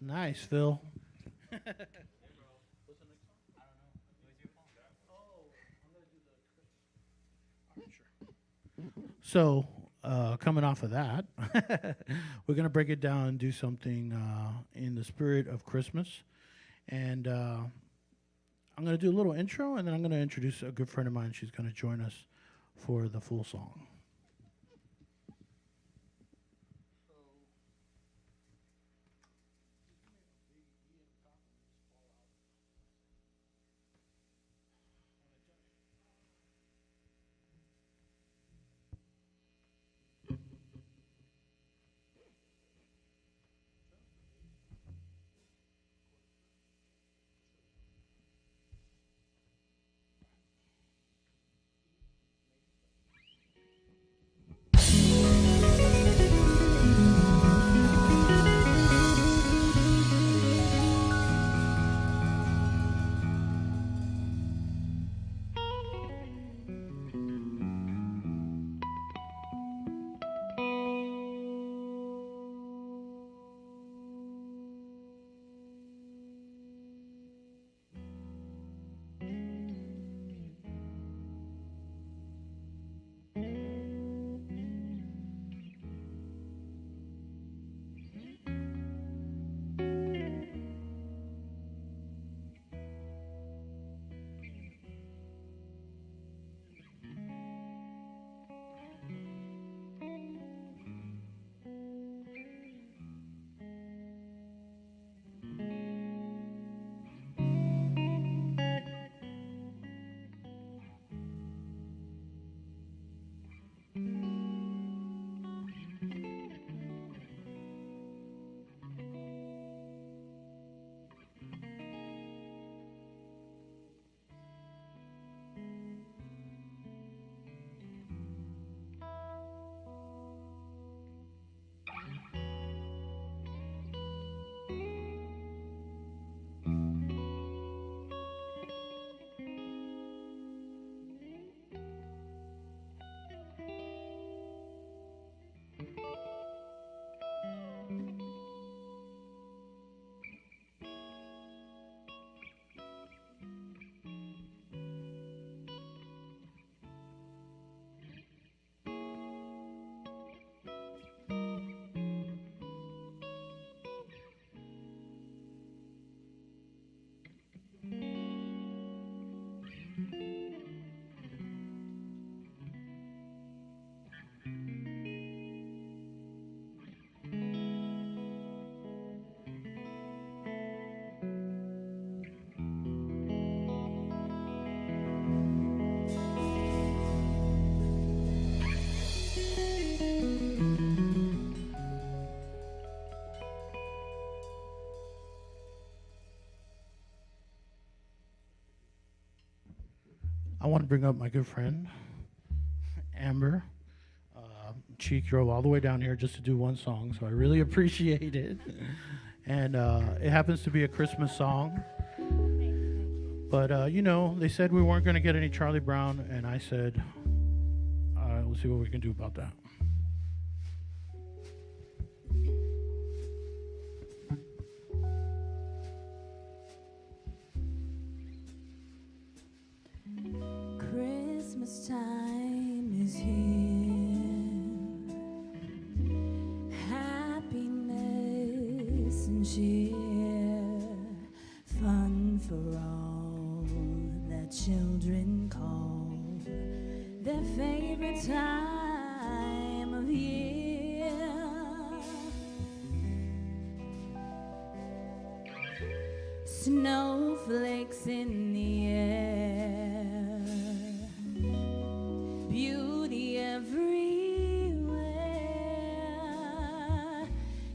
Nice, Phil. So, coming off of that, we're going to break it down and do something in the spirit of Christmas. And I'm going to do a little intro, and then I'm going to introduce a good friend of mine. She's going to join us for the full song. I want to bring up my good friend, Amber. She drove all the way down here just to do one song, so I really appreciate it. And it happens to be a Christmas song. But, you know, they said we weren't going to get any Charlie Brown, and I said, we'll see what we can do about that. Christmas time is here. Happiness and cheer. Fun for all that children call their favorite time of year. Snowflakes in the air, beauty everywhere.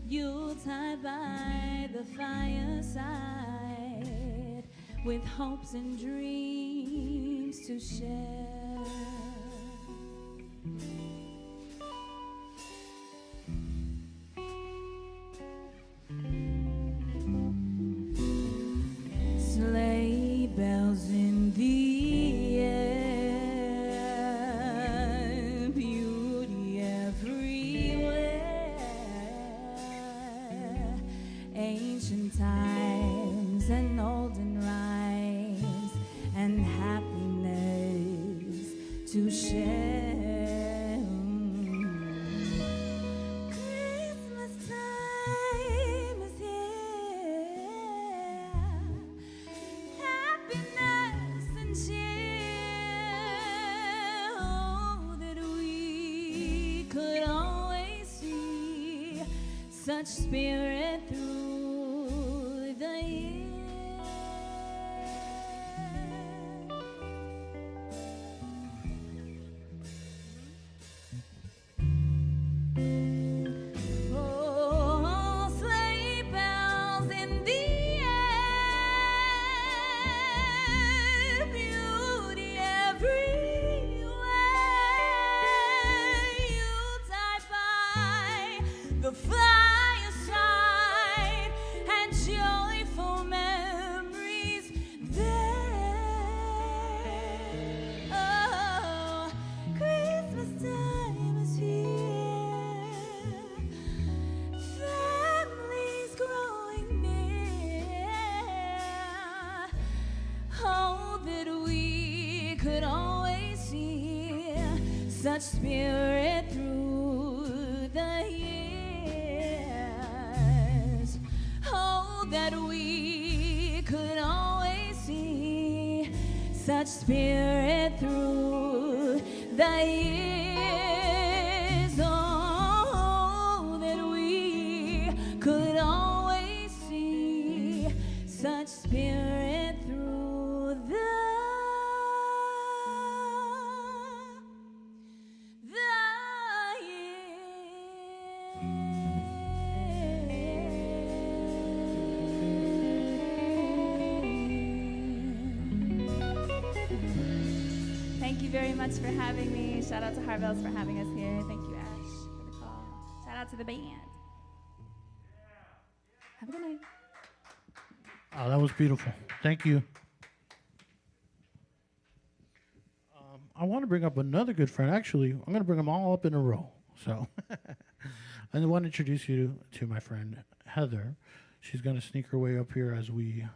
Yuletide by the fireside, with hopes and dreams to share. Sleigh bells in the air, beauty everywhere. Ancient times and olden rhymes and happiness to share. Christmas time is here. Happiness and cheer. Oh, that we could always see such spirit through the year. Oh, sleigh bells in the air, beauty everywhere. Yuletide by the fireside, and joyful memories there. Oh, Christmas time is here. Families growing near. Oh, that we could always see such spirit through the years. Oh, that we could always see such spirit through the years. Oh, that we could always see such spirit through the years. Thank you very much for having me. Shout out to Harvell's for having us here. Thank you, Ash, for the call. Shout out to the band. Have a good night. Oh, that was beautiful. Thank you. I want to bring up another good friend. Actually, I'm going to bring them all up in a row. So I want to introduce you to my friend, Heather. She's going to sneak her way up here as we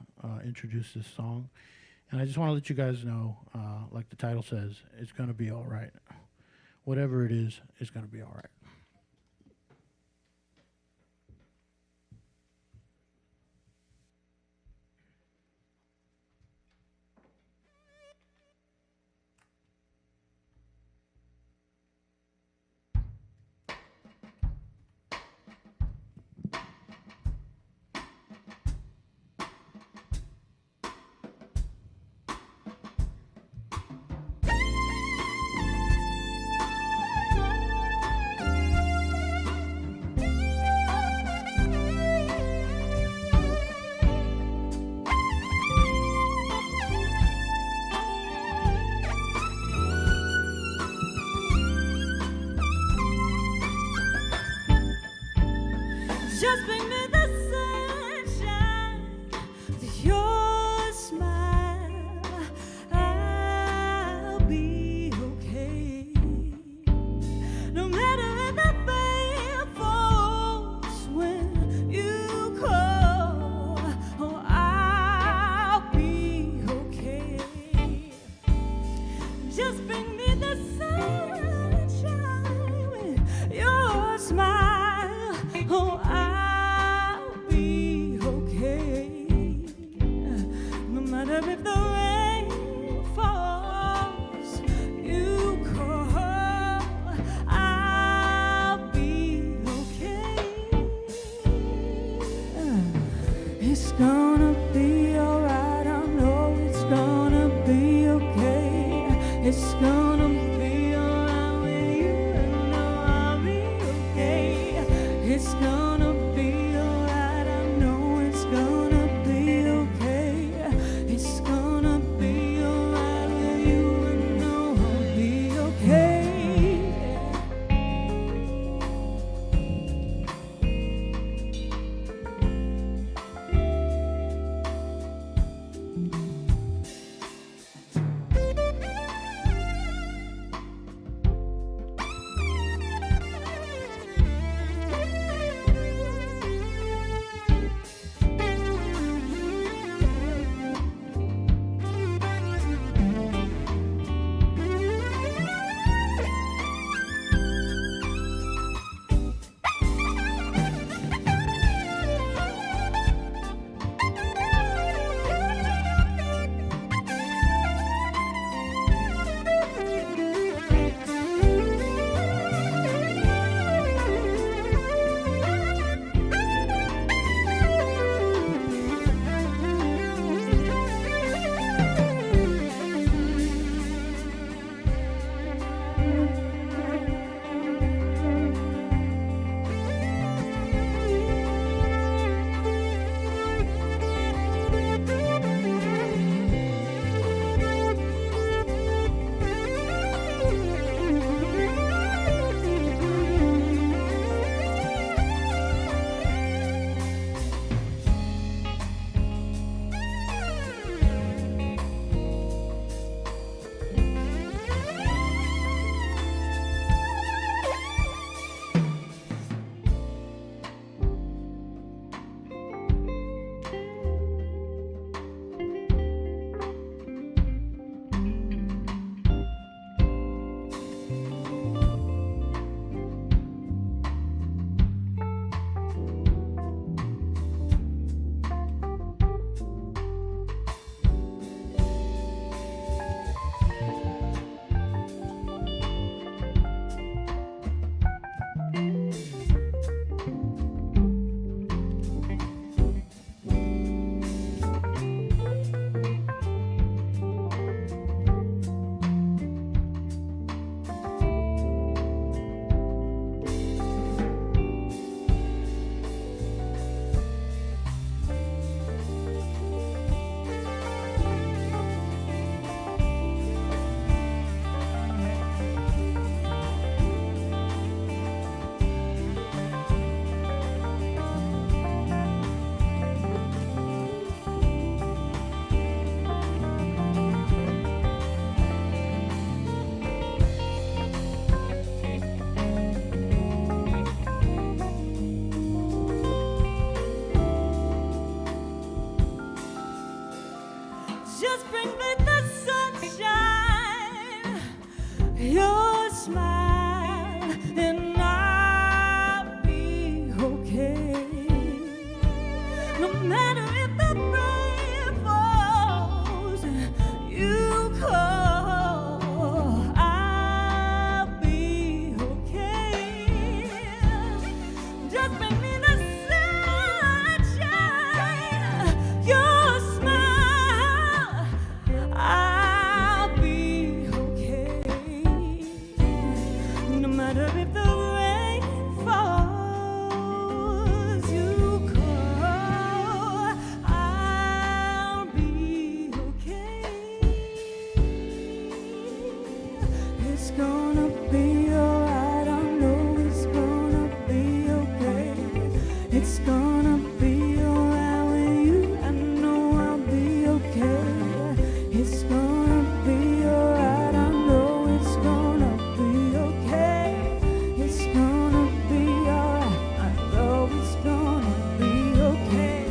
introduce this song. And I just want to let you guys know, like the title says, it's going to be all right. Whatever it is, it's going to be all right. Just bring me the sunshine with your smile. I'll be okay. No matter if the rain falls when you call, oh, I'll be okay. Just bring me the sunshine with your smile. Oh, I'll be okay. No matter if the rain falls, you call, I'll be okay. It's gonna be alright. I know it's gonna be okay. It's gonna be alright with you. I know I'll be okay. It's gonna be alright. I know it's gonna be okay. It's gonna be alright with you. I know I'll be okay. Just bring me the sunshine, your smile, and I'll be okay. No matter if the rain falls, you call, I'll be okay. Just bring me the sunshine, your smile, I'll be okay. No matter if the rain falls, you call, It's gonna be alright with you. I know I'll be okay. It's gonna be alright. I know it's gonna be okay. It's gonna be alright. I know it's gonna be okay.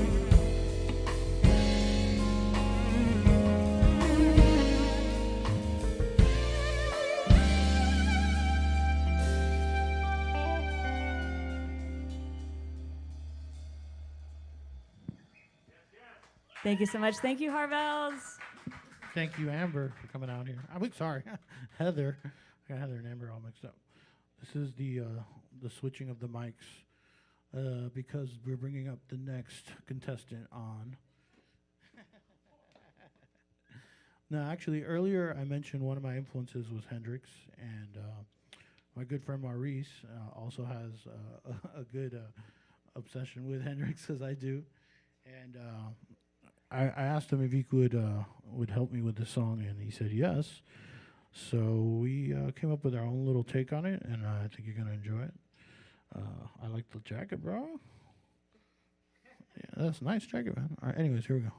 Thank you so much. Thank you, Harvels. Thank you, Amber, for coming out here. I'm sorry, Heather. I got Heather and Amber all mixed up. This is the switching of the mics because we're bringing up the next contestant on. No, actually, earlier I mentioned one of my influences was Hendrix, and my good friend Maurice also has a good obsession with Hendrix, as I do. And I asked him if he would help me with the song, and he said yes. So we came up with our own little take on it, and I think you're gonna enjoy it. I like the jacket, bro. Yeah, that's a nice jacket, man. All right, anyways, here we go.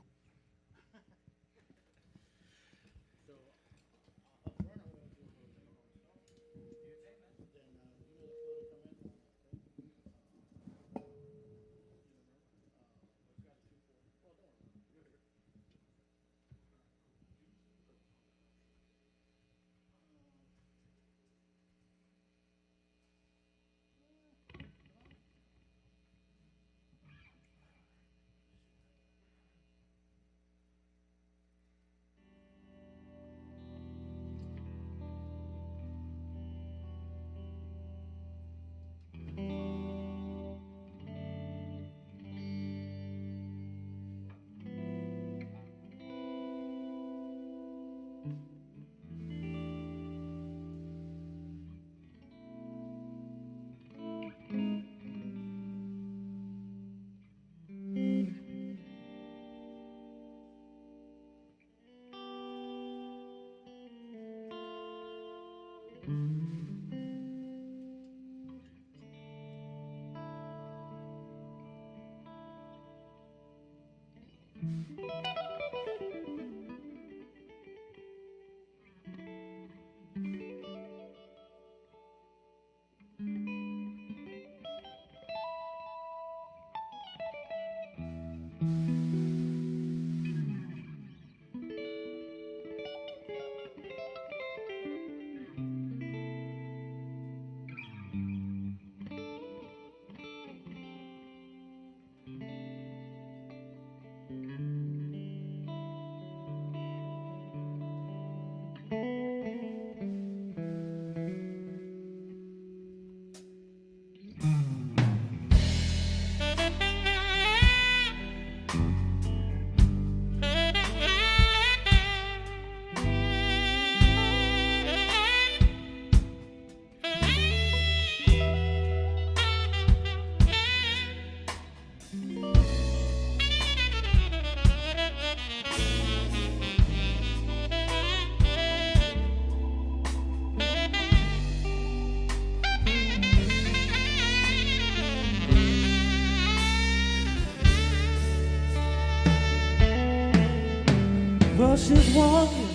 She's walking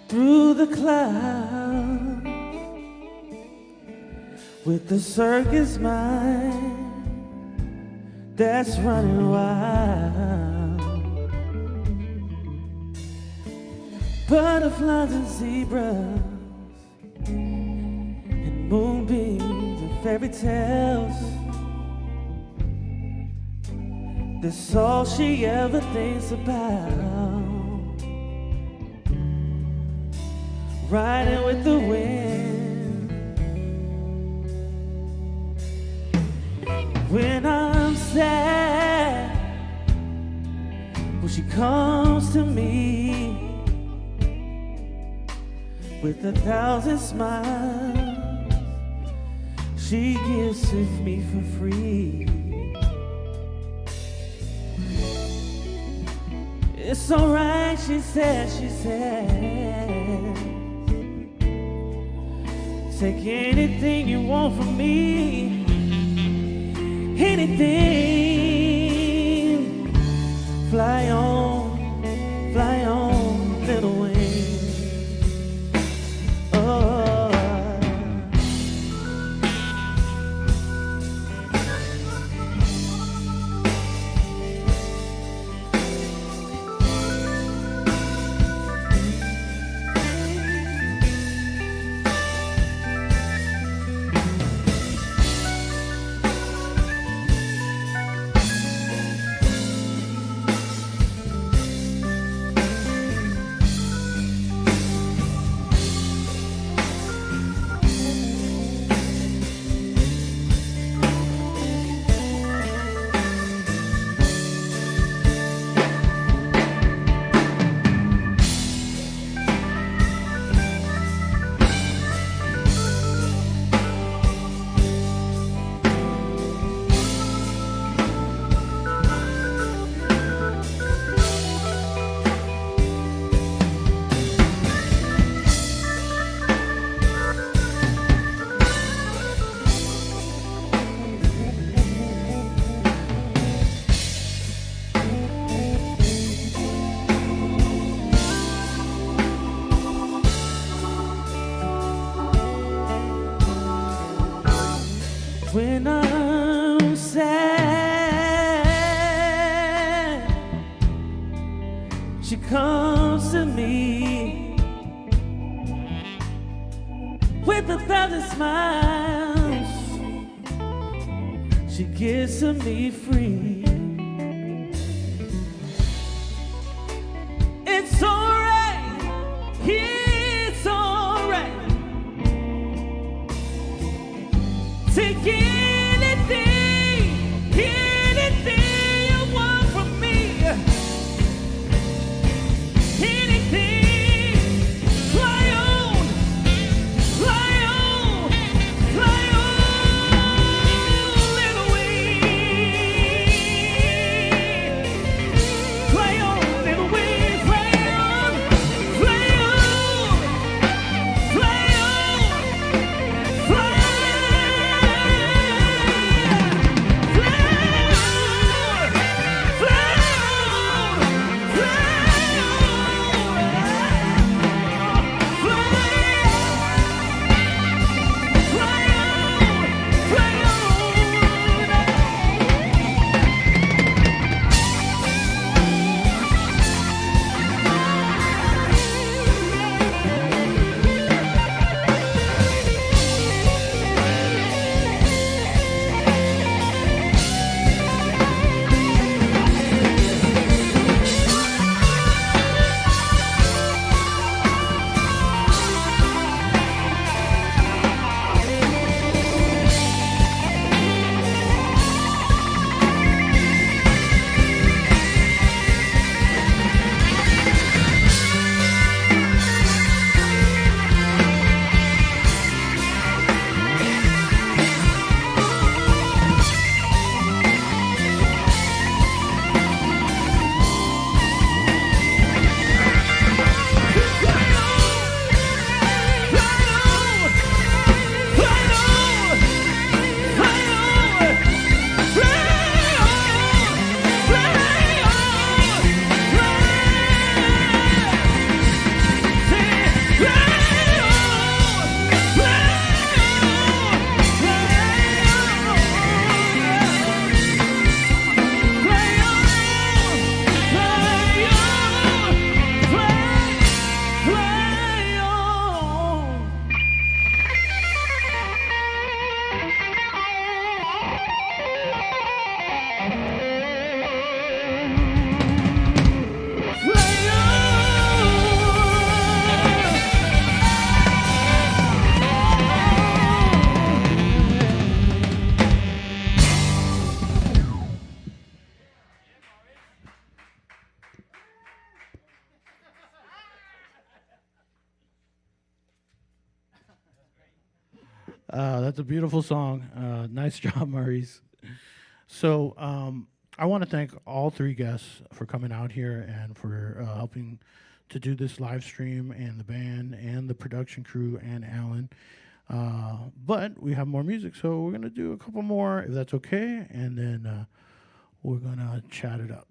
through the clouds with the circus mind that's running wild. Butterflies and zebras and moonbeams and fairy tales. That's all she ever thinks about. Riding with the wind. When I'm sad, well, she comes to me with 1,000 smiles. She gives to me for free. It's alright, she says. Take anything you want from me. anything. Fly on, little wing. Oh. When I'm sad, she comes to me with 1,000 smiles. She gives to me free. It's alright, it's alright. Take anything you want from me. Anything. Fly on, fly on, fly on, little wing. Fly on, little wing, fly on, fly on, fly on, fly on. That's a beautiful song. Nice job, Maurice. So I want to thank all three guests for coming out here and for helping to do this live stream, and the band and the production crew and Alan. But we have more music, so we're going to do a couple more, if that's okay, and then we're going to chat it up.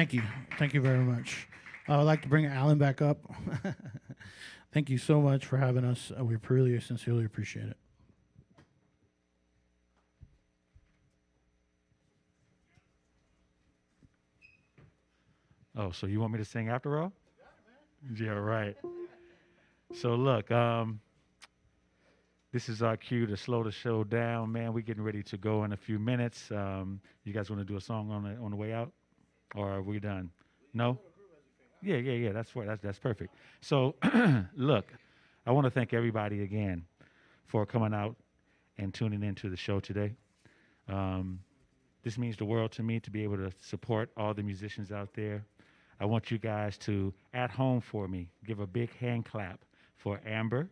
Thank you. Thank you very much. I would like to bring Alan back up. Thank you so much for having us. We really sincerely appreciate it. Oh, so you want me to sing after all? Yeah, right. So look, this is our cue to slow the show down, man. We're getting ready to go in a few minutes. You guys want to do a song on the way out, or are we done? No. Yeah. That's perfect. So, look, I want to thank everybody again for coming out and tuning into the show today. This means the world to me to be able to support all the musicians out there. I want you guys to, at home for me, give a big hand clap for Amber,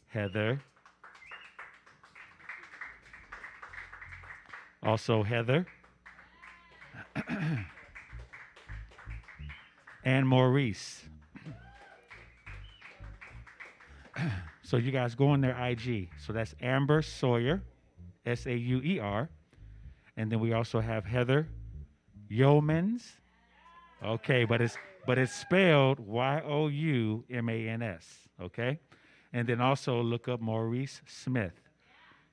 Heather, also Heather, and Maurice. So you guys go on their IG. So that's Amber Sawyer, Sauer. And then we also have Heather Yeomans. Okay, but it's spelled Youmans, okay? And then also look up Maurice Smith.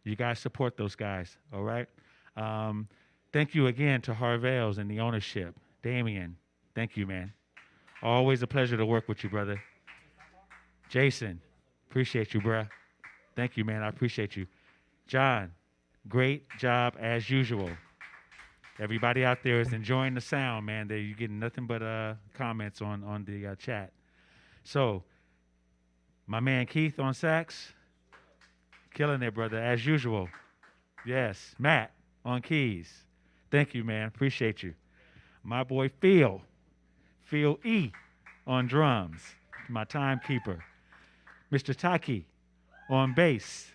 You guys support those guys, all right? Thank you again to Harvell's and the ownership. Damien, thank you, man. Always a pleasure to work with you, brother. Jason, appreciate you, bruh. Thank you, man. I appreciate you. John, great job as usual. Everybody out there is enjoying the sound, man. You're getting nothing but comments on the chat. So, my man Keith on sax, killing it, brother, as usual. Yes, Matt on keys. Thank you, man. Appreciate you. My boy Phil E on drums, my timekeeper. Mr. Taki on bass.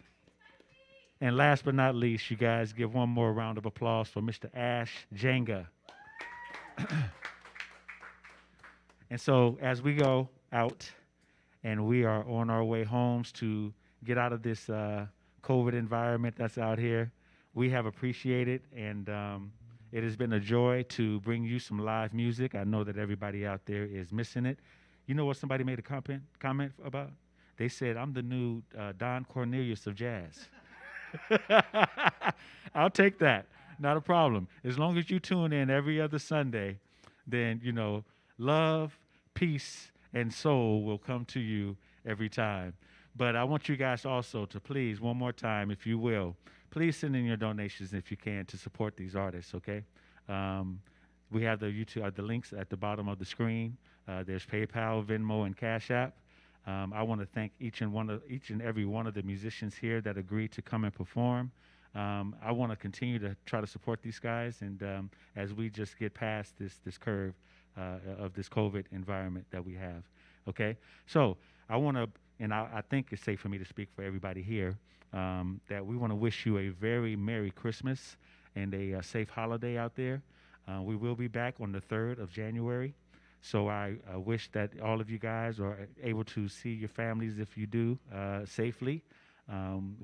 And last but not least, you guys give one more round of applause for Mr. Ash Jangda. And so as we go out and we are on our way homes to get out of this COVID environment that's out here, we have appreciated, and it has been a joy to bring you some live music. I know that everybody out there is missing it. You know what somebody made a comment about? They said, I'm the new Don Cornelius of jazz. I'll take that. Not a problem. As long as you tune in every other Sunday, then, love, peace, and soul will come to you every time. But I want you guys also to please, one more time, if you will, please send in your donations if you can to support these artists, okay? We have the links at the bottom of the screen. There's PayPal, Venmo, and Cash App. I want to thank each and every one of the musicians here that agreed to come and perform. I want to continue to try to support these guys, and as we just get past this curve of this COVID environment that we have. Okay, so I want to, and I think it's safe for me to speak for everybody here, that we want to wish you a very Merry Christmas and a safe holiday out there. We will be back on the 3rd of January. So I wish that all of you guys are able to see your families, if you do, safely.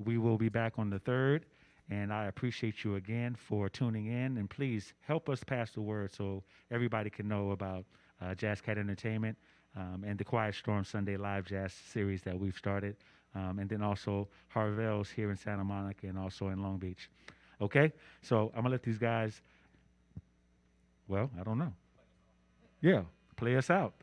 We will be back on the 3rd, and I appreciate you again for tuning in. And please help us pass the word so everybody can know about JazzKat Entertainment and the Quiet Storm Sunday Live Jazz series that we've started, and then also Harvell's here in Santa Monica and also in Long Beach. Okay? So I'm going to let these guys, well, I don't know. Yeah. Play us out.